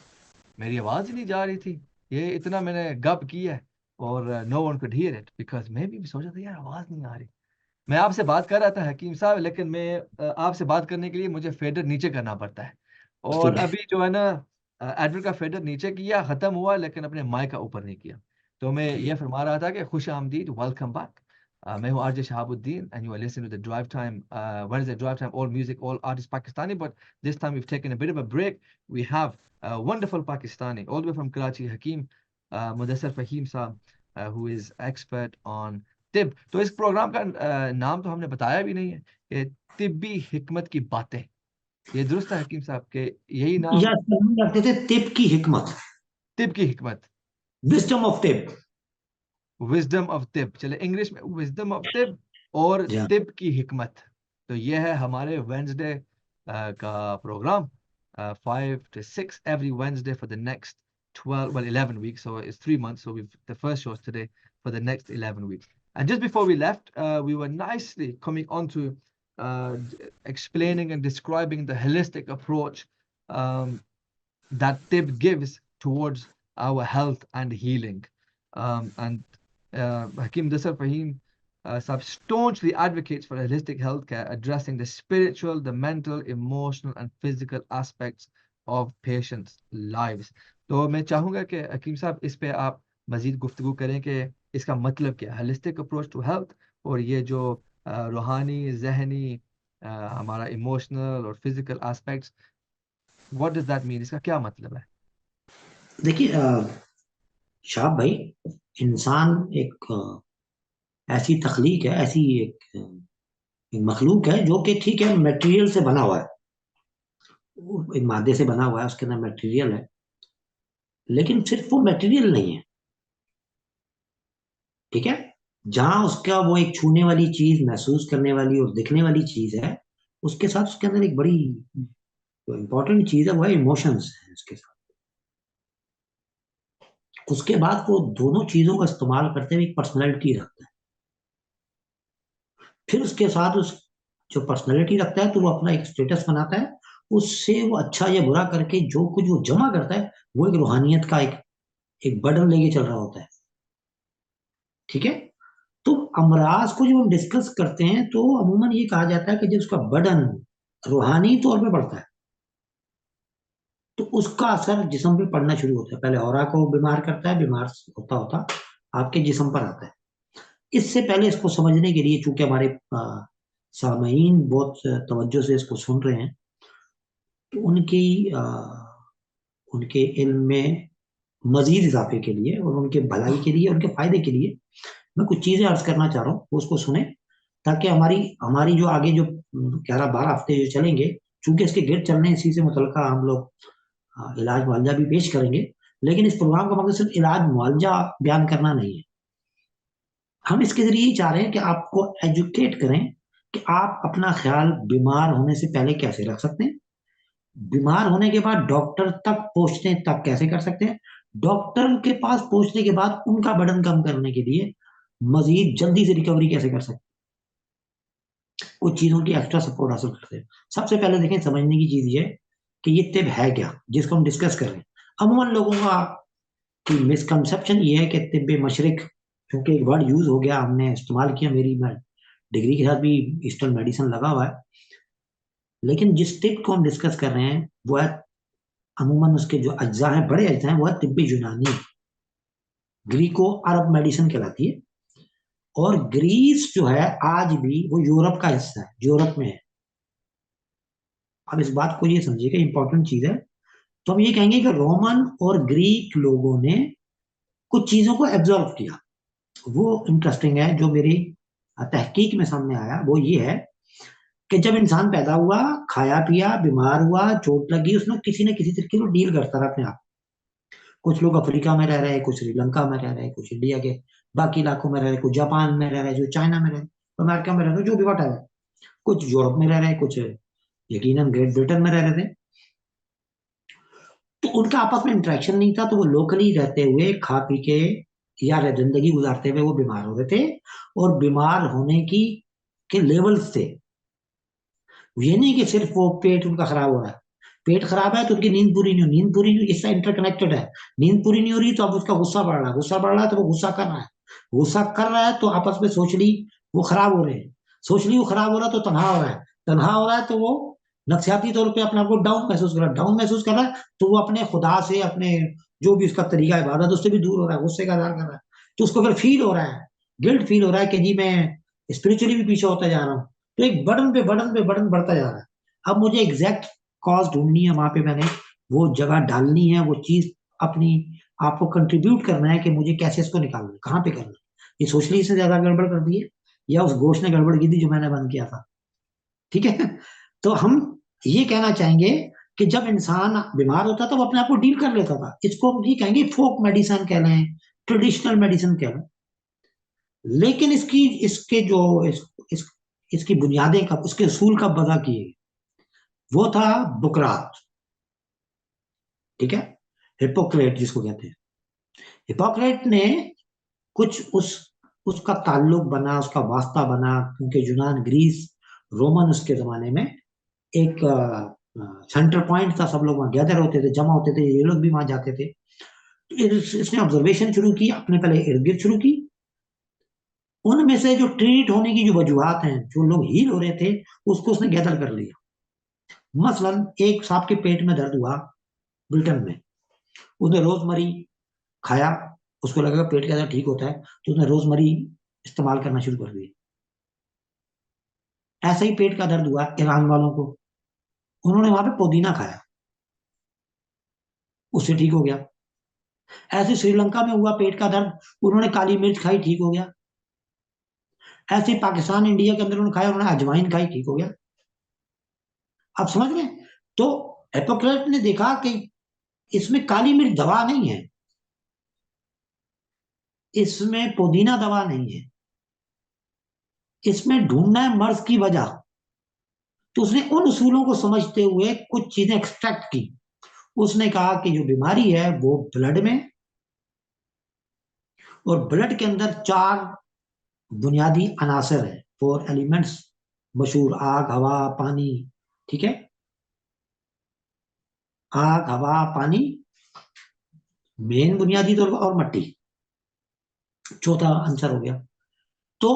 मेरी आवाज ही नहीं जा रही थी, ये इतना मैंने गप किया है और no one could hear it because मैं भी सोचा था यार आवाज नहीं आ रही। मैं आपसे बात कर रहा था हकीम साहब, लेकिन मैं आपसे बात करने के लिए मुझे फेडर नीचे करना पड़ता है। और ठीक है। अभी जो है ना एडवर्ड का फेडर नीचे किया, खत्म हुआ, लेकिन अपने माइक का ऊपर नहीं किया। तो मैं ये फरमा रहा था कि खुश आमदीद, वेलकम बैक। मैं हूँ RJ Shahabuddin and you are listening to the drive time, Wednesday drive time, all music, all artists Pakistani, but this time we've taken a bit of a break. We have a wonderful Pakistani all the way from Karachi, Hakeem Mudassar Fahim Saab, who is expert on तिब। तो इस programme का नाम तो हमने बताया भी नहीं है कि तिब्बी हिकमत की बातें। ये दुरुस्त है हकीम साहब के यही नाम? या हम रखते थे तिब की हिकमत, तिब की हिकमत, wisdom of tibb. Wisdom of tibb. चले इंग्लिश में विजडम ऑफ तिब और या तिब की हिकमत। तो ये है हमारे वेंसडे का programme, 5 to 6 every Wednesday for the next 12, well 11 weeks, so it's 3 months, so we've the first show is today for the next 11 weeks. And just before we left, we were nicely coming on to explaining and describing the holistic approach that Tib gives towards our health and healing. And Hakim Dasar Fahim staunchly advocates for holistic healthcare, addressing the spiritual, the mental, emotional, and physical aspects of patients' lives. तो मैं चाहूँगा कि हकीम साहब इस पे आप मजीद गुफ्तगू करें कि इसका मतलब क्या है, holistic approach to health, और ये जो रूहानी, जहनी, हमारा इमोशनल और physical aspects, what does that mean, इसका क्या मतलब है? देखिए शाह भाई, इंसान एक ऐसी तखलीक है, ऐसी एक मखलूक है जो कि ठीक है मटेरियल से बना हुआ है, वो एक मादे से बना हुआ है, उसके अंदर मटेरियल है, लेकिन सिर्फ वो मटेरियल नहीं है। ठीक है, जहां उसका वो एक छूने वाली चीज, महसूस करने वाली और दिखने वाली चीज है, उसके साथ उसके अंदर एक बड़ी इंपॉर्टेंट चीज है, वो है इमोशंस है उसके साथ। उसके बाद वो दोनों चीजों का इस्तेमाल करते हुए एक पर्सनैलिटी रखता है। फिर उसके साथ उस जो पर्सनैलिटी रखता है तो वो अपना एक स्टेटस बनाता है, उससे वो अच्छा या बुरा करके जो कुछ वो जमा करता है वो एक रूहानियत का एक बर्डन लेके चल रहा होता है। ठीक है, तो अमराज को जब हम डिस्कस करते हैं तो अमूमन ये कहा जाता है कि जब उसका बर्डन रूहानी तौर पे बढ़ता है तो उसका असर जिस्म पे पड़ना शुरू होता है। पहले औरा को बीमार करता है, बीमार होता होता आपके जिस्म पर आता है। इससे पहले इसको समझने के लिए, चूंकि हमारे सामईन बहुत तवज्जो से इसको सुन रहे हैं, तो उनके इल्म में मजीद इजाफे के लिए और उनके भलाई के लिए, उनके फायदे के लिए मैं कुछ चीजें अर्ज करना चाह रहा हूँ, वो उसको सुने, ताकि हमारी हमारी जो आगे जो 11-12 हफ्ते जो चलेंगे, चूंकि इसके गेट चलने इसी से मुतलका हम लोग इलाज मुआवजा भी पेश करेंगे, लेकिन इस प्रोग्राम का मकसद सिर्फ इलाज मुआवजा बयान करना नहीं है। हम इसके जरिए ही चाह रहे हैं कि आपको एजुकेट करें कि आप अपना ख्याल बीमार होने से पहले कैसे रख सकते हैं, बीमार होने के बाद डॉक्टर तक पहुंचने तक कैसे कर सकते हैं, डॉक्टर के पास पहुंचने के बाद उनका बर्डन कम करने के लिए मजीद जल्दी से रिकवरी कैसे कर सकते हैं, कुछ चीजों की एक्स्ट्रा सपोर्ट हासिल करते हैं। सबसे पहले देखें, समझने की चीज ये कि ये तिब है क्या जिसको हम डिस्कस कर रहे हैं। अमूमन लोगों का की मिसकंसेप्शन ये है कि तिब मशरिक, क्योंकि एक वर्ड यूज हो गया, हमने इस्तेमाल किया, मेरी मैं डिग्री के साथ भी ईस्टर्न मेडिसिन लगा हुआ है, लेकिन जिस तिब को हम डिस्कस कर रहे हैं वो है अमूमन उसके जो अज्जा हैं, बड़े अज्जा हैं, वो है तिब्बी यूनानी, ग्रीको अरब मेडिसिन कहलाती है। और ग्रीस जो है आज भी वो यूरोप का हिस्सा है, यूरोप में है। अब इस बात को ये समझिएगा, इंपॉर्टेंट चीज है। तो हम ये कहेंगे कि रोमन और ग्रीक लोगों ने कुछ चीजों को एब्जॉर्व किया। वो इंटरेस्टिंग है, जो मेरी तहकीक में सामने आया वो ये है कि जब इंसान पैदा हुआ, खाया पिया, बीमार हुआ, चोट लगी, उसने किसी न किसी तरीके से डील करता रहा अपने आप। कुछ लोग अफ्रीका में रह रहे हैं, कुछ श्रीलंका में रह रहे हैं, कुछ इंडिया के बाकी इलाकों में रह रहे हैं, कुछ जापान में रह रहे हैं, जो चाइना में रह रहे हैं, अमेरिका में रह रहे हैं, जो भी वट है, कुछ यूरोप में रह रहे हैं, कुछ यकीनन ग्रेट ब्रिटेन में रह रहे थे। तो उनका आपस में इंटरेक्शन नहीं था, तो वो लोकली रहते हुए खा पी के या जिंदगी गुजारते हुए वो बीमार हो रहे थे। और बीमार होने की के लेवल्स थे, ये नहीं कि सिर्फ वो पेट उनका खराब हो रहा है, पेट खराब है तो उनकी नींद पूरी नहीं हो, नींद पूरी नहीं, इससे इंटरकनेक्टेड है। नींद पूरी नहीं हो रही तो अब उसका गुस्सा बढ़ रहा है, गुस्सा बढ़ रहा है तो वो गुस्सा कर रहा है, गुस्सा कर रहा है तो आपस में सोचली वो खराब हो रहे हैं, सोचली वो खराब हो रहा है तो तनहा हो रहा है, तनहा हो रहा है तो वो नफसियाती तौर पे अपने आप को डाउन महसूस कर रहा है, डाउन महसूस कर रहा है तो वो अपने खुदा से, अपने जो भी उसका तरीका इबादत उससे भी दूर हो रहा है, गुस्से का इजहार कर रहा है। तो उसको फिर फील हो रहा है, गिल्ट फील हो रहा है कि जी मैं स्पिरिचुअली भी पीछे होता जा रहा हूँ। तो एक बर्डन पे बर्डन पे बर्डन बढ़ता जा रहा है। अब मुझे एग्जैक्ट कॉज ढूंढनी है, वहां पे मैंने वो जगह डालनी है, वो चीज अपनी आपको कंट्रीब्यूट करना है कि मुझे कैसे इसको निकालना है, कहाँ पे करना है। ये सोचने से ज्यादा गड़बड़ कर दी है या उस गोश्त ने गड़बड़ की थी जो मैंने बंद किया था, ठीक है। तो हम ये कहना चाहेंगे कि जब इंसान बीमार होता था वो अपने आप को डील कर लेता था, इसको हम ये कहेंगे फोक मेडिसिन कह लें, ट्रेडिशनल मेडिसिन कह लें। लेकिन इसकी इसके जो इसकी बुनियादें कब, इसके असूल कब वजह किए, वो था बुकरात, ठीक है, हिपोक्रेट जिसको कहते हैं। हिपोक्रेट ने कुछ उसका ताल्लुक बना, उसका वास्ता बना, क्योंकि यूनान, ग्रीस, रोमन उसके जमाने में एक सेंटर पॉइंट था, सब लोग वहां गैदर होते थे, जमा होते थे, ये लोग भी वहां जाते थे। तो इसने ऑब्जर्वेशन शुरू की, अपने पहले इर्द गिर्द शुरू की, उनमें से जो ट्रीट होने की जो वजूहत हैं, जो लोग हील हो रहे थे, उसको उसने गैदर कर लिया। मसलन एक साहब के पेट में दर्द हुआ ब्रिटेन में, उसने रोजमरी खाया, उसको लगा पेट का दर्द ठीक होता है, तो उसने रोजमरी इस्तेमाल करना शुरू कर दिया। ऐसा ही पेट का दर्द हुआ ईरान वालों को, उन्होंने वहां पे पुदीना खाया, उससे ठीक हो गया। ऐसे श्रीलंका में हुआ पेट का दर्द, उन्होंने काली मिर्च खाई, ठीक हो गया। ऐसे ही पाकिस्तान, इंडिया के अंदर उन्होंने खाया, उन्होंने अजवाइन खाई, ठीक हो गया। आप समझ रहे हैं? तो हिपोक्रेट ने देखा कि इसमें काली मिर्च दवा नहीं है, इसमें पुदीना दवा नहीं है, इसमें ढूंढना है मर्ज की वजह। तो उसने उन उसूलों को समझते हुए कुछ चीजें एक्सट्रैक्ट की। उसने कहा कि जो बीमारी है वो ब्लड में, और ब्लड के अंदर 4 बुनियादी अनासर है, 4 एलिमेंट्स मशहूर, आग, हवा, पानी, ठीक है, आग, हवा, पानी मेन बुनियादी तौर पर, और मिट्टी चौथा आंसर हो गया। तो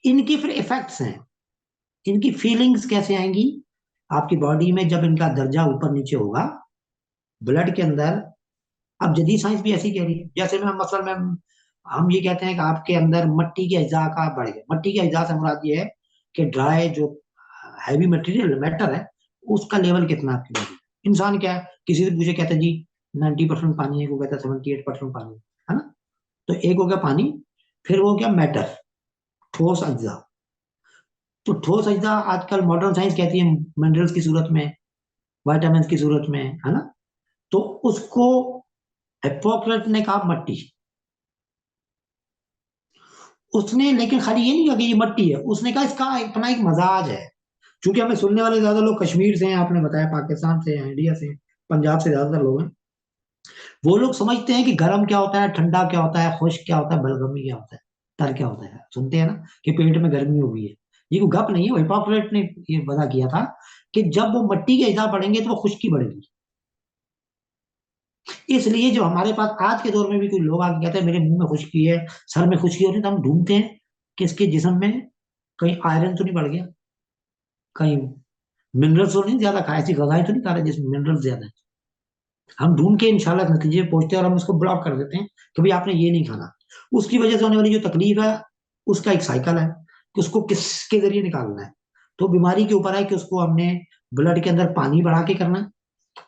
इनके फिर इफेक्ट्स हैं, इनकी फीलिंग्स कैसे आएंगी आपकी बॉडी में जब इनका दर्जा ऊपर नीचे होगा ब्लड के अंदर। अब जदीद साइंस भी ऐसी कह रही है, जैसे मैं मसल में हम ये कहते हैं कि आपके अंदर मिट्टी के अज्जा का बढ़ गया। मिट्टी के अज्जा से मुराद ये है कि ड्राई जो हैवी मटेरियल मैटर है उसका लेवल कितना है आपकी बॉडी में। इंसान क्या है, किसी से पूछे कहते हैं जी 90% पानी है, वो कहता है 78% पानी है ना। तो एक हो गया पानी, फिर वो हो गया मैटर, ठोस अज्जा। तो ठोस अज्जा आजकल मॉडर्न साइंस कहती है मिनरल्स की सूरत में, वाइटामिन की सूरत में, है ना। तो उसको हिप्पोक्रेट ने कहा मट्टी। उसने लेकिन खाली ये नहीं कहा कि ये मट्टी है, उसने कहा इसका अपना एक मजाज है। क्योंकि हमें सुनने वाले ज्यादा लोग कश्मीर से हैं, आपने बताया पाकिस्तान से हैं, इंडिया से हैं, पंजाब से ज्यादातर लोग हैं। वो लोग समझते हैं कि गर्म क्या होता है, ठंडा क्या होता है, खुश्क क्या होता है, बलगमी क्या होता है, तर क्या होता है। सुनते हैं ना कि पेट में गर्मी हो गई है। ये कोई गप नहीं है, हिपोक्रेट ने ये वजह किया था कि जब वो मट्टी के हिसाब बढ़ेंगे तो वो खुश्की बढ़ेगी। इसलिए जो हमारे पास आज के दौर में भी कोई लोग आके कहते हैं मेरे मुंह में खुश्की है, सर में खुश्की हो रही है, तो हम ढूंढते हैं कि इसके जिस्म में कहीं आयरन तो नहीं बढ़ गया, कहीं मिनरल्स तो नहीं ज्यादा खाए, ऐसी गजाएं तो नहीं खा रहे जिसमें मिनरल्स ज्यादा है। हम ढूंढ के इंशाल्लाह नतीजे पे पहुंचते हैं और हम उसको ब्लॉक कर देते हैं कि भाई आपने ये नहीं खाना। उसकी वजह से होने वाली जो तकलीफ है उसका एक साइकिल है कि उसको किसके जरिए निकालना है। तो बीमारी के ऊपर है कि उसको हमने ब्लड के अंदर पानी बढ़ा के करना है,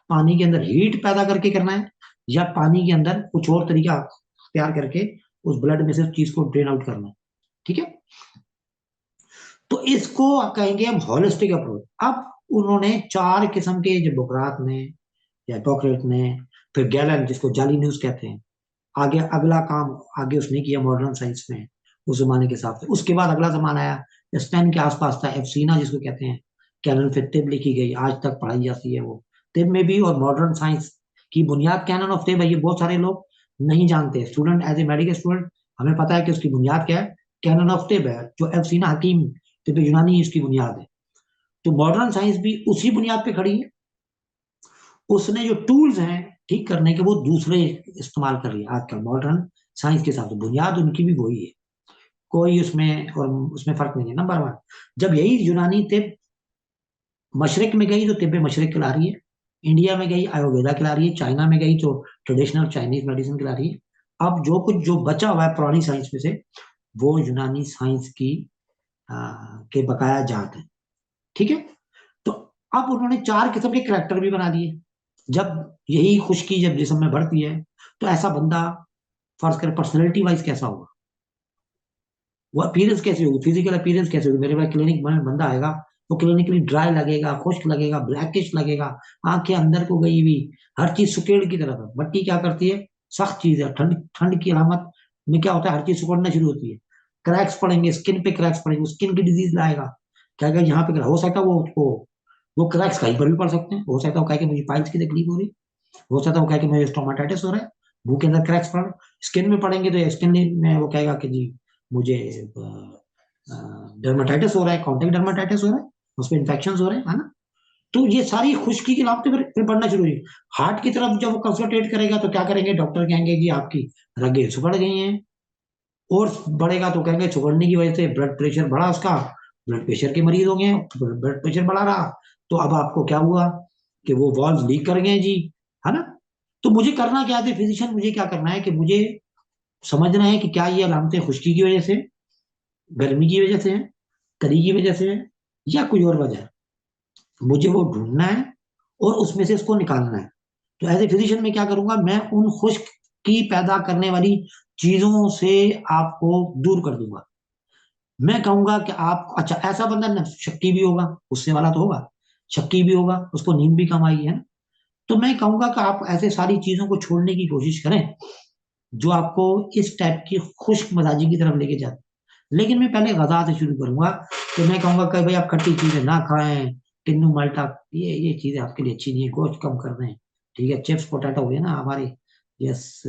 पानी के अंदर हीट पैदा करके करना है, या पानी के अंदर कुछ और तरीका तैयार करके उस ब्लड में से उस चीज को ड्रेन आउट करना है। ठीक है, तो इसको कहेंगे हम होलिस्टिक अप्रोच। अब उन्होंने चार किस्म के, जो बुकरात ने या हिपोक्रेट ने, फिर गैलन जिसको जाली न्यूज कहते हैं, आगे अगला काम आगे उसने किया मॉडर्न साइंस में उस जमाने के हिसाब से। उसके बाद अगला जमाना आया, स्टेन के आसपास था एफसीना जिसको कहते हैं, कैनन फिर तिब लिखी गई, आज तक पढ़ाई जाती है वो तिब में भी। और मॉडर्न साइंस की बुनियाद कैनन ऑफ तिब है, ये बहुत सारे लोग नहीं जानते। Student as a medical student हमें पता है कि उसकी बुनियाद क्या है, कैनन ऑफ तिब है, जो एफसीना हकीम तिब यूनानी इसकी बुनियाद है। तो मॉडर्न साइंस भी उसी बुनियाद पे खड़ी है। उसने जो टूल्स हैं ठीक करने के वो दूसरे इस्तेमाल कर रही है आजकल मॉडर्न साइंस के हिसाब से, बुनियाद उनकी भी वही है, कोई उसमें और उसमें फर्क नहीं है। नंबर वन, जब यही यूनानी तिब मशरक में गई तो तिब्बे मशरक खिला रही है, इंडिया में गई आयुर्वेदा खिला रही है, चाइना में गई तो ट्रेडिशनल चाइनीज मेडिसिन खिला रही है। अब जो कुछ जो बचा हुआ है पुरानी साइंस में से वो यूनानी साइंस की के बकाया जात है। ठीक है, तो अब उन्होंने चार किस्म के करेक्टर भी बना दिए। जब यही खुश्की जब जिस्म में बढ़ती है तो ऐसा बंदा, फर्ज करें पर्सनैलिटी वाइज कैसा होगा, वो अपीयरेंस कैसी होगी, फिजिकल अपीयरेंस कैसी होगी। मेरे पास क्लिनिक में बंदा आएगा, वो क्लिनिकली ड्राई लगेगा, खुश्क लगेगा, ब्लैकिश लगेगा, आंखें अंदर को गई हुई, हर चीज सुकेड़ की तरफ है। मट्टी क्या करती है, सख्त चीज है, ठंड ठंड की अलामत में क्या होता है, हर चीज सुकड़ना शुरू होती है। क्रैक्स पड़ेंगे, स्किन पे क्रैक्स पड़ेंगे, स्किन की डिजीज लाएगा। क्या क्या यहाँ पे हो सकता है वो क्रैक्स कहीं पर भी पड़ सकते हैं। हो सकता है वो कहे कि मुझे पाइल्स की तकलीफ हो रही, हो सकता है वो कहे कि मुझे स्टोमाटाइटिस हो रहा है, मुंह के अंदर क्रैक्स पड़, स्किन में पड़ेंगे तो स्किन में वो कहेगा कि जी मुझे डर्माटाइटिस हो रहा है, कॉन्टेक्ट डर्माटाइटिस हो रहा है, उसमें इन्फेक्शन हो रहे हैं, है ना। तो ये सारी खुश्की की लापते फिर बढ़ना शुरू हुई। हार्ट की तरफ जब वो कंसंट्रेट करेगा तो क्या करेंगे, डॉक्टर कहेंगे जी आपकी रगें सुगड़ गई हैं। और बढ़ेगा तो कहेंगे सुगड़ने की वजह से ब्लड प्रेशर बढ़ा उसका, ब्लड प्रेशर के मरीज हो गए, ब्लड प्रेशर बढ़ा रहा तो अब आपको क्या हुआ कि वो वॉल्व लीक कर गए जी, है ना। तो मुझे करना क्या है फिजिशियन, मुझे क्या करना है कि मुझे समझना है कि क्या ये अलामतें खुश्की की वजह से, गर्मी की वजह से है, तरी की वजह से है, या कोई और वजह है। मुझे वो ढूंढना है और उसमें से इसको निकालना है। तो एज ए फिजिशियन मैं क्या करूंगा, मैं उन खुश्क की पैदा करने वाली चीजों से आपको दूर कर दूंगा। मैं कहूंगा कि आप, अच्छा ऐसा बंदा न शक्की भी होगा, गुस्से वाला तो होगा, शक्की भी होगा, उसको नींद भी कम आई है ना, तो मैं कहूंगा कि आप ऐसे सारी चीजों को छोड़ने की कोशिश करें जो आपको इस टाइप की खुश्क मजाजी की तरफ लेके जाते। लेकिन मैं पहले गजा से शुरू करूंगा। तो मैं कहूंगा कि भाई आप खट्टी चीजें ना खाएं, टिन्नू माल्टा, ये चीजें आपके लिए अच्छी नहीं है, गोश्त कम कर दें। ठीक है, चिप्स पोटैटो हो गए ना हमारे, yes,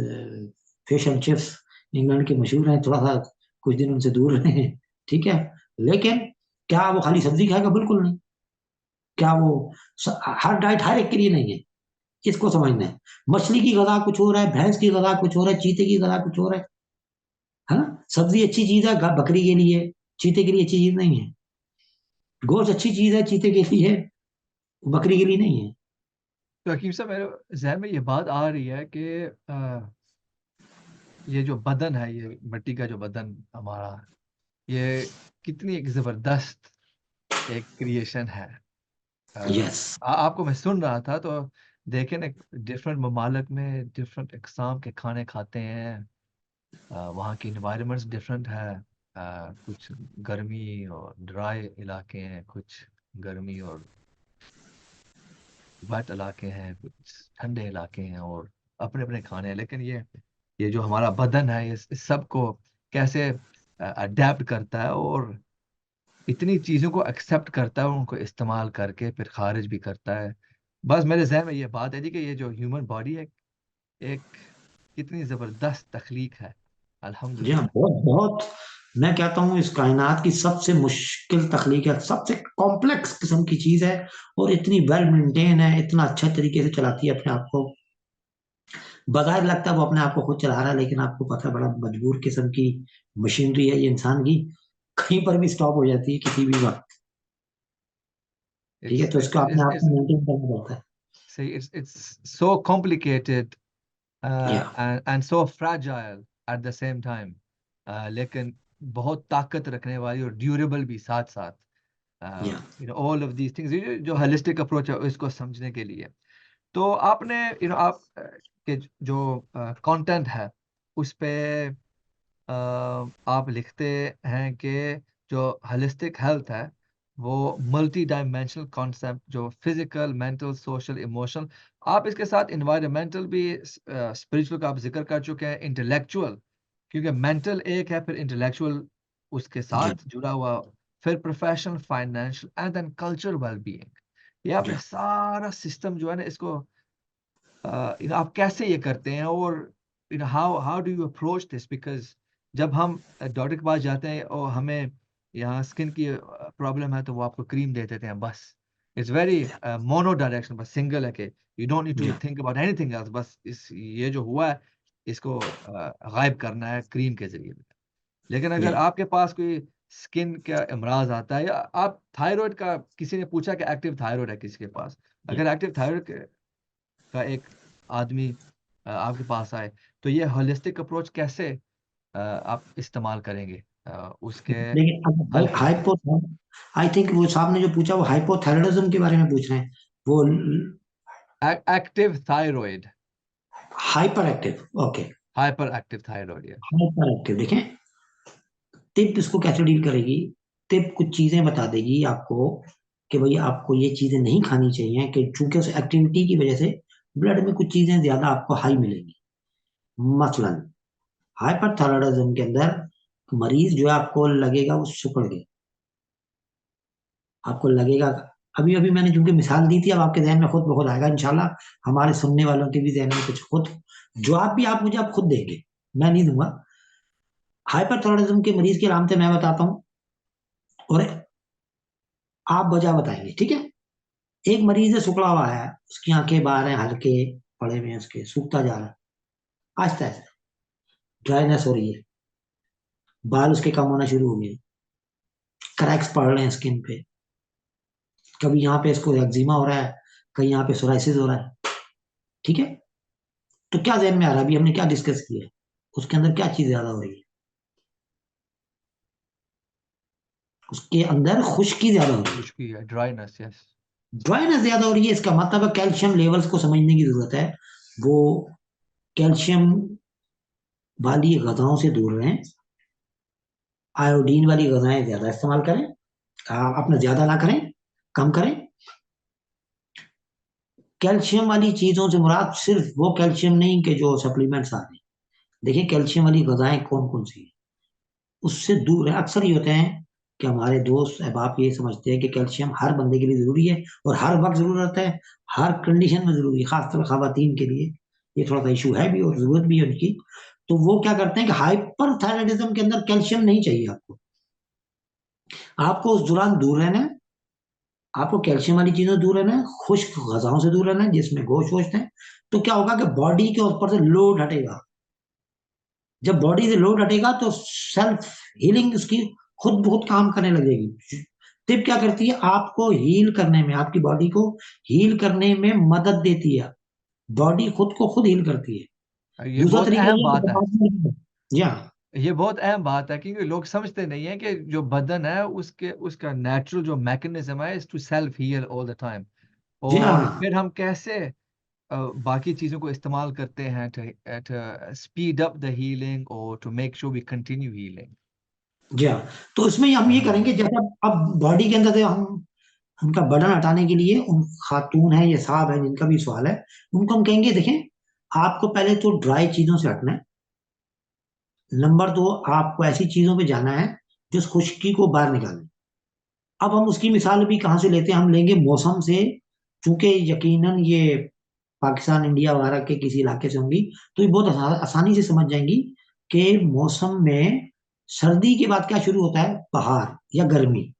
fish and chips England के मशहूर हैं, थोड़ा सा कुछ दिन उनसे दूर रहें। ठीक है, लेकिन क्या वो खाली सब्जी खाएगा, बिल्कुल नहीं। क्या वो हर डाइट हर एक के लिए नहीं है, इसको समझना है। मछली की गजा कुछ हो रहा है, भैंस की गजा कुछ हो रहा है, चीते की गजा कुछ हो रहा है ना। सब्जी अच्छी चीज है बकरी के लिए, चीते के लिए अच्छी चीज नहीं है। गोश्त अच्छी चीज है चीते के लिए, बकरी के लिए नहीं है। तो हकीम साहब, मेरे जहन में ये बात आ रही है कि ये जो बदन है, ये मिट्टी का जो बदन हमारा, ये कितनी एक जबरदस्त एक क्रिएशन है। यस। आपको मैं सुन रहा था तो देखे ना, डिफरेंट ममालिक में डिफरेंट इकसाम के खाने खाते हैं। वहाँ की इन्वायरमेंट्स डिफरेंट है। कुछ गर्मी और ड्राई इलाके हैं, कुछ गर्मी और वेट इलाके हैं, कुछ ठंडे इलाके हैं, और अपने अपने खाने हैं, लेकिन ये जो हमारा बदन है, इस सब को कैसे अडेप्ट करता है और इतनी चीज़ों को एक्सेप्ट करता है, उनको इस्तेमाल करके फिर खारिज भी करता है। बस मेरे जहन में ये बात है जी कि ये जो ह्यूमन बॉडी है, एक कितनी ज़बरदस्त तख्लीक है, जी हाँ, अल्हम्दुलिल्लाह। बहुत बहुत। मैं कहता हूँ इस कायनात की सबसे मुश्किल तख्लीक है, सबसे कॉम्प्लेक्स किस्म की चीज है, और इतनी वेल मेंटेन है, इतना अच्छा तरीके से चलाती है अपने आप को। बजाय लगता है वो अपने आप को खुद चला रहा है, लेकिन आपको पता है बड़ा मजबूर किस्म की मशीनरी है ये इंसान की, कहीं पर भी स्टॉप हो जाती है किसी भी वक्त। ठीक है, इट्स तो इसको अपने आप इट्स को मेंटेन करना पड़ता है। it's so complicated या and so fragile at the same time, लेकिन बहुत ताकत रखने वाली और ड्यूरेबल भी साथ साथ। या ऑल ऑफ दीज थिंग्स, जो होलिस्टिक अप्रोच है इसको समझने के लिए, तो आपने आप के जो कंटेंट है उस पे आप लिखते हैं कि जो होलिस्टिक हेल्थ है वो मल्टी डायमेंशनल कॉन्सेप्ट, जो फिजिकल, मेंटल, सोशल, इमोशनल, आप इसके साथ इन्वायरमेंटल भी, स्पिरिचुअल का आप जिक्र कर चुके हैं, इंटेलेक्चुअल, क्योंकि मेंटल एक है, फिर इंटेलेक्चुअल उसके जी साथ जुड़ा हुआ, फिर professional, financial and then culture wellbeing. ये आपने जी सारा सिस्टम जो है ना इसको, आप कैसे ये करते हैं, और how how do you approach this, because जब हम डॉक्टर के पास जाते हैं और हमें यहाँ स्किन की प्रॉब्लम है, तो वो आपको क्रीम दे देते हैं बस। इट्स वेरी मोनो डायरेक्शन, बस सिंगल है कि यू डोंट नीड जी to think about anything else, बस इस ये जो हुआ है इसको गायब करना है क्रीम के जरिए। लेकिन अगर जी आपके पास कोई स्किन का इमराज आता है, या आप थायराइड का, किसी ने पूछा कि एक्टिव थायराइड है किसी के पास, जी। अगर एक्टिव थायराइड का एक आदमी आपके पास आए, तो ये होलिस्टिक अप्रोच कैसे आप इस्तेमाल करेंगे उसके लेकिन हल अब के लिए? हाइपो, आई थिंक वो साहब ने जो पूछा वो हाइपोथायराइडिज्म के बारे में पूछ रहे हैं। वो active thyroid, hyper active, okay. Hyper active thyroid, या हाइपर एक्टिव देखें, तिब इसको कैसे डील करेगी। तिब कुछ चीजें बता देगी आपको कि भाई आपको ये चीजें नहीं खानी चाहिए, कि चूंकि उस एक्टिविटी की वजह से ब्लड में कुछ चीजें ज्यादा आपको हाई मिलेंगी। मसलन हाइपरथायराइडिज्म के अंदर मरीज जो है आपको लगेगा वो सुकड़ गए, आपको लगेगा। अभी अभी मैंने चूंकि मिसाल दी थी, अब आपके जहन में खुद ब खुद आएगा इंशाल्लाह, हमारे सुनने वालों के भी जहन में कुछ खुद जवाब भी आप मुझे आप खुद देंगे, मैं नहीं दूंगा। हाइपरथायराइडिज्म के मरीज की अलामतें मैं बताता हूँ और आप वजह बताएंगे, ठीक है। एक मरीज है, सुखड़ा हुआ है, उसकी आंखें बाहर हैं, हल्के पड़े हुए हैं, उसके सूखता जा रहा है, आहिस्ता आहिस्ता ड्राइनेस हो रही है, बाल उसके कम होना शुरू हो गए, क्रैक्स पड़ रहे हैं स्किन पे, कभी यहाँ पे इसको एक्जिमा हो रहा है, कहीं यहाँ पे सोराइसिस हो रहा है, ठीक है। तो क्या जहन में आ रहा है, अभी हमने क्या डिस्कस किया है, उसके अंदर क्या चीज ज्यादा हो रही है, उसके अंदर खुश्की ज्यादा हो रही है, खुशकी है, ड्राइनेस, यस। ड्राइनेस ज्यादा हो रही है। इसका मतलब है कैल्शियम लेवल्स को समझने की जरूरत है। वो कैल्शियम वाली गजाओं से दूर रहें, आयोडीन वाली गजाएं ज्यादा इस्तेमाल करें, अपना ज्यादा ना करें, कम करें। कैल्शियम वाली चीजों से मुराद सिर्फ वो कैल्शियम नहीं कि जो सप्लीमेंट्स आ रहे हैं। देखिए कैल्शियम वाली गजाएं कौन कौन सी हैं, उससे दूर है। अक्सर ये होते हैं कि हमारे दोस्त अहबाब ये समझते हैं कि कैल्शियम हर बंदे के लिए जरूरी है और हर वक्त जरूरत है, हर कंडीशन में जरूरी है, खासतौर खवातीन के लिए ये थोड़ा सा इशू है भी और जरूरत भी है उनकी। तो वो क्या करते हैं कि हाइपर थायराइडिज्म के अंदर कैल्शियम नहीं चाहिए आपको, आपको उस दौरान दूर रहना है, आपको कैल्शियम वाली चीजों से दूर रहना है, खुश्क गजाओं से दूर रहना है जिसमें गोश्त वोश्त है। तो क्या होगा कि बॉडी के ऊपर से लोड हटेगा, जब बॉडी से लोड हटेगा तो सेल्फ हीलिंग उसकी खुद बहुत काम करने लगेगी। तिब क्या करती है, आपको हील करने में, आपकी बॉडी को हील करने में मदद देती है। बॉडी खुद को खुद हील करती है। ये दूसरा बहुत तरीका अहम ये है कि बात है, जी हाँ। ये बहुत अहम बात है, क्योंकि लोग समझते नहीं है कि जो बदन है उसके उसका नेचुरल जो मैकेनिज्म है is to self heal all the time, जी और हाँ। फिर हम कैसे बाकी चीजों को इस्तेमाल करते हैं to speed up the healing or to make sure we continue healing। जी हाँ, तो इसमें हम ये करेंगे, जैसे अब बॉडी के अंदर से हम उनका बर्डन हटाने के लिए, उन खातून है या साहब है जिनका भी सवाल है, उनको हम कहेंगे देखें, आपको पहले तो ड्राई चीजों से हटना है। नंबर 2, आपको ऐसी चीजों पे जाना है जो उस खुश्की को बाहर निकाले। अब हम उसकी मिसाल भी कहाँ से लेते हैं, हम लेंगे मौसम से। चूंकि यकीनन ये पाकिस्तान, इंडिया वगैरह के किसी इलाके से होंगी, तो ये बहुत आसानी से समझ जाएंगी कि मौसम में सर्दी के बाद क्या शुरू होता है, बहार या गर्मी।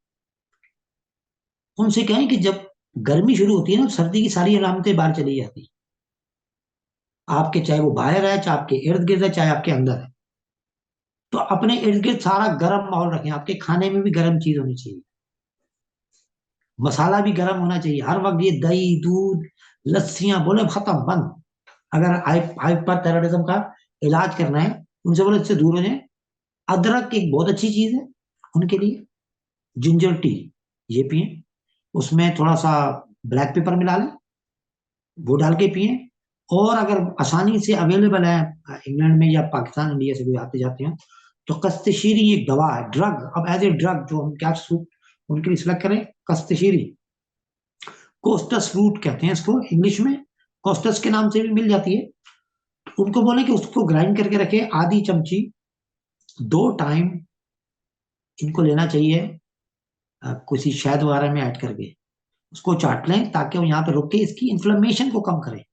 उनसे कहें कि जब गर्मी शुरू होती है ना, सर्दी की सारी अलामतें बाहर चली जाती हैं। आपके चाहे वो बाहर है, चाहे आपके इर्द गिर्द है, चाहे आपके अंदर है। तो अपने इर्द गिर्द सारा गर्म माहौल रखें। आपके खाने में भी गर्म चीज होनी चाहिए, मसाला भी गर्म होना चाहिए हर वक्त। ये दही दूध लस्सियां बोले खत्म बंद। अगर हाइपर थायराइडिज्म का इलाज करना है, उनसे बोले इससे दूर हो जाए। अदरक एक बहुत अच्छी चीज है उनके लिए। जिंजर टी ये पिए, उसमें थोड़ा सा ब्लैक पेपर मिला लें, वो डाल के पिए। और अगर आसानी से अवेलेबल है इंग्लैंड में या पाकिस्तान इंडिया से कोई आते जाते हैं, तो कस्तशीरी एक दवा है, ड्रग। अब एज ए ड्रग जो हम क्या सूट उनके लिए सिलेक्ट करें, कस्तशीरी। कोस्टस फ्रूट कहते हैं इसको इंग्लिश में, कोस्टस के नाम से भी मिल जाती है। उनको बोले कि उसको ग्राइंड करके रखे, आधी चमची 2 टाइम इनको लेना चाहिए, किसी शहद वगैरह में ऐड करके उसको चाट लें, ताकि वो यहाँ पे रुक के इसकी इन्फ्लेमेशन को कम करें।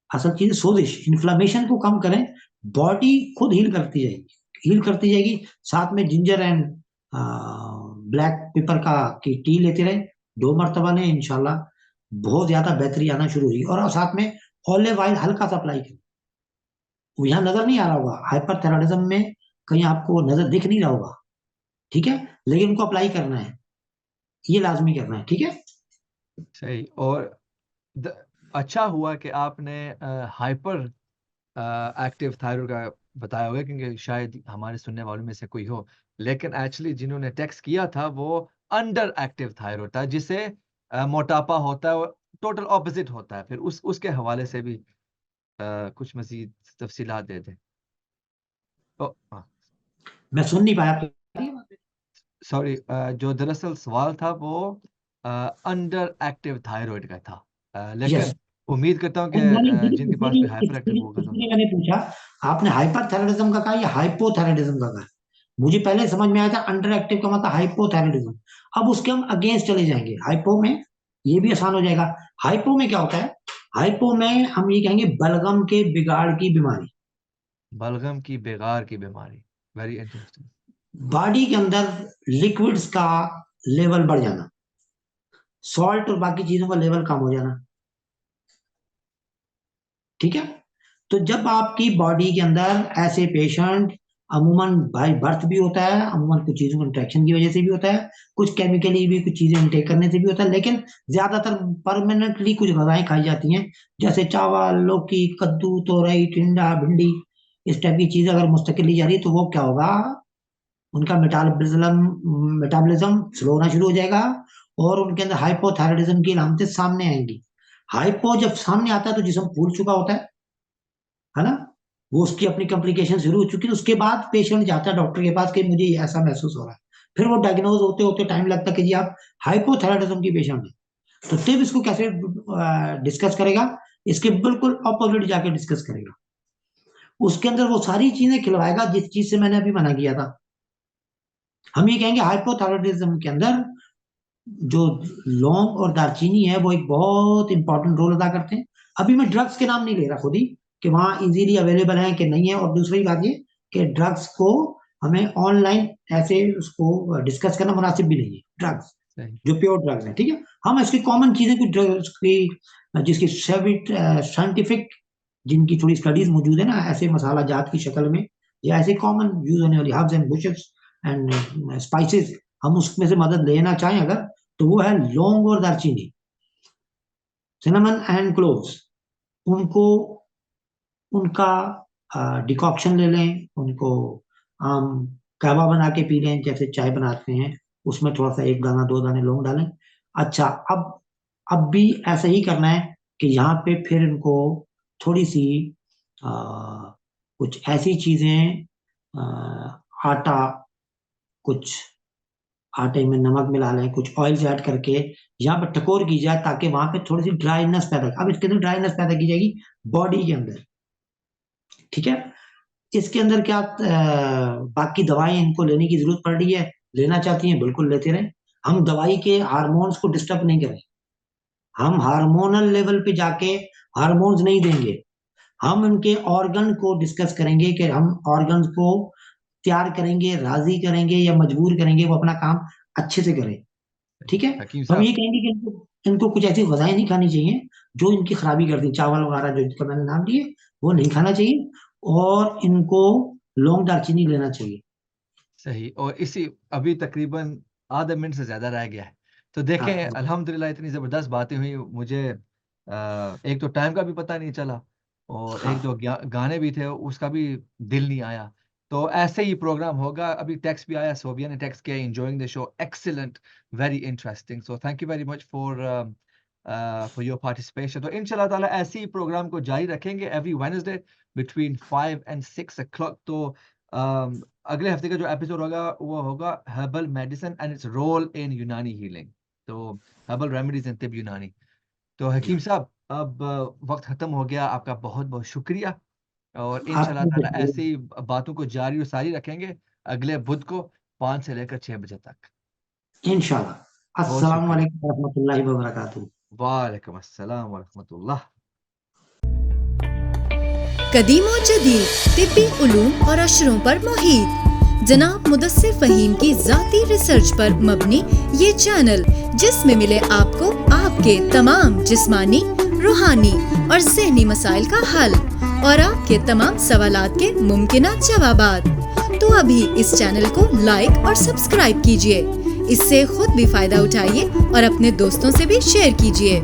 असल चीज सोजिश, इन्फ्लेमेशन को कम करें। बॉडी खुद हील करती जाएगी, हील करती जाएगी। साथ में जिंजर एंड ब्लैक पेपर का की टी लेते रहे, 2 मरतबा लें, इंशाल्लाह बहुत ज्यादा बेहतरी आना शुरू हुई। और साथ में ऑलिव ऑयल हल्का सा अप्लाई करें। वो यहाँ नजर नहीं आ रहा होगा हाइपर थायराइडिज्म में, कहीं आपको नजर दिख नहीं रहा होगा, ठीक है, लेकिन उनको अप्लाई करना है, ये लाजमी करना है, ठीक है। सही। और अच्छा हुआ कि आपने हाइपर एक्टिव थायराइड का बताया हुआ है, क्योंकि शायद हमारे सुनने वालों में से कोई हो, लेकिन एक्चुअली जिन्होंने टेक्स्ट किया था वो अंडर एक्टिव थायराइड था, जिसे मोटापा होता है और टोटल ऑपोजिट होता है। फिर उसके हवाले से भी कुछ मजीद तफसीलात दे दें। तो मैं सुन नहीं पाया आपकी। सॉरी, जो दरअसल सवाल था वो अंडर एक्टिव थायराइड का था, यस, लेकिन उम्मीद करता हूँ कि जिनके पास भी हाइपर एक्टिव होगा तो इसलिए मैंने पूछा। आपने हाइपर थायराइडिज्म का कहा या हाइपोथायराइडिज्म का कहा? मुझे पहले समझ में आया था अंडर एक्टिव का मतलब हाइपोथायराइडिज्म। अब उसके हम अगेंस्ट चले जाएंगे, हाइपो में ये भी आसान हो जाएगा। हाइपो में क्या होता है, हाइपो में हम ये कहेंगे बलगम के बिगाड़ की बीमारी। बलगम की बेगार की बीमारी। Very interesting. बॉडी के अंदर लिक्विड्स का लेवल बढ़ जाना, सॉल्ट और बाकी चीजों का लेवल कम हो जाना, ठीक है। तो जब आपकी बॉडी के अंदर ऐसे पेशेंट, अमूमन बाय बर्थ भी होता है, अमूमन कुछ चीजों के इंट्रैक्शन की वजह से भी होता है, कुछ केमिकली भी कुछ चीजें इनटेक करने से भी होता है, लेकिन ज्यादातर परमानेंटली कुछ गजाएं खाई जाती हैं, जैसे चावल, लौकी, कद्दू, तोरई, टिंडा, भिंडी। इस टाइप की चीज अगर मुस्तकिल ली जा रही है, तो वो क्या होगा, उनका मेटाबॉलिज्म स्लो होना शुरू हो जाएगा, और उनके अंदर हाइपोथायराइडिज्म की अलामतें सामने आएंगी। हाइपो जब सामने आता है तो जिस्म फूल चुका होता है ना, वो उसकी अपनी कॉम्प्लिकेशन शुरू हो चुकी है। उसके बाद पेशेंट जाता है डॉक्टर के पास कि मुझे ऐसा महसूस हो रहा है। फिर वो डायग्नोज होते होते टाइम लगता है कि जी आप हाइपोथायराइडिज्म की पेशेंट है। तो तब इसको कैसे डिस्कस करेगा, इसके बिल्कुल अपोजिट जाके डिस्कस करेगा। उसके अंदर वो सारी चीजें खिलवाएगा जिस चीज से मैंने अभी मना किया था। हम ये कहेंगे हाइपोथायराइडिज्म के अंदर जो लौंग और दालचीनी है वो एक बहुत इंपॉर्टेंट रोल अदा करते हैं। अभी मैं ड्रग्स के नाम नहीं ले रहा खुद ही, कि वहां इजीली अवेलेबल है कि नहीं है। और दूसरी बात ये कि ड्रग्स को हमें ऑनलाइन ऐसे उसको डिस्कस करना मुनासिब भी नहीं है। ड्रग्स सही। जो प्योर ड्रग्स हैं, ठीक है, हम इसकी कॉमन चीजें कुछ ड्रग्स की जिसकी साइंटिफिक, जिनकी थोड़ी स्टडीज मौजूद है ना, ऐसे मसाला जात की शक्ल में या ऐसे कॉमन यूज होने वाली herbs and bushes and spices, हम उसमें से मदद लेना चाहें अगर, तो वो है लौंग और दालचीनी, सिनेमन एंड क्लोव्स। उनको उनका डिकॉक्शन ले लें, उनको आम कहवा बना के पी लें, जैसे चाय बनाते हैं, उसमें थोड़ा सा 1 दाना 2 दाने लौंग डालें। अच्छा, अब भी ऐसा ही करना है कि यहाँ पे फिर इनको थोड़ी सी आ, कुछ ऐसी चीजें, आटा, कुछ आटे में नमक मिला लें, कुछ ऑयल ऐड करके यहाँ पर टकोर की जाए, ताकि वहां पे थोड़ी सी ड्राइनेस पैदा, अब इसके अंदर ड्राइनेस पैदा की जाएगी बॉडी के अंदर। ठीक है। इसके अंदर क्या बाकी दवाएं इनको लेने की जरूरत पड़ रही है, लेना चाहती हैं बिल्कुल लेते रहें। हम दवाई के हार्मोन्स को डिस्टर्ब नहीं करें, हम हार्मोनल लेवल पे जाके हार्मोन्स नहीं देंगे, हम उनके ऑर्गन को डिस्कस करेंगे कि हम ऑर्गन्स को तैयार करेंगे, राजी करेंगे या मजबूर करेंगे वो अपना काम अच्छे से करें। ठीक है। हकीम तो हम साहब, ये कहेंगे कि इनको कुछ ऐसी गजाएं नहीं खानी चाहिए जो इनकी खराबी कर दी, चावल वगैरह जो जिसका मैंने नाम लिए वो नहीं खाना चाहिए, और इनको लौंग दालचीनी लेना चाहिए। सही। और इसी अभी तकरीबन आधा मिनट से ज्यादा रह गया है, तो देखें हाँ, अल्हम्दुलिल्लाह इतनी जबरदस्त बातें हुई। मुझे एक तो टाइम का भी पता नहीं चला, और एक हाँ, दो गाने भी थे उसका भी दिल नहीं आया। तो ऐसे ही प्रोग्राम होगा। अभी टेक्स्ट भी आया, सोबिया ने टेक्स्ट किया, enjoying the show, excellent, very interesting, so thank you very much for your participation. तो इंशाल्लाह ताला ऐसे ही प्रोग्राम को जारी रखेंगे every Wednesday between 5 and 6 o'clock। तो अगले हफ्ते का जो एपिसोड होगा वो होगा herbal medicine and its role in Unani healing, तो हर्बल रेमेडीज इन तिब यूनानी। तो हकीम साहब, अब वक्त खत्म हो गया, आपका बहुत बहुत शुक्रिया, और इंशाल्लाह ताला आपको ऐसे ही बातों को जारी और सारी रखेंगे अगले बुध को 5 से लेकर 6 बजे तक। इंशाल्लाह। बहुत अस्सलाम शुक्रिया। वालेकुम रहमतुल्लाहि व बरकातुहू। वालेकुम अस्सलाम व रहमतुल्लाह। कदीम और जदीद, तिब्बी उलूम और अशरों पर मुहीत जनाब मुदस्सिर फहीम की जाती रिसर्च पर मबनी ये चैनल, जिसमें मिले आपको आपके तमाम जिस्मानी, रूहानी और ज़हनी मसाइल का हल और आपके तमाम सवालात के मुमकिना जवाबात। तो अभी इस चैनल को लाइक और सब्सक्राइब कीजिए, इससे खुद भी फायदा उठाइए और अपने दोस्तों से भी शेयर कीजिए।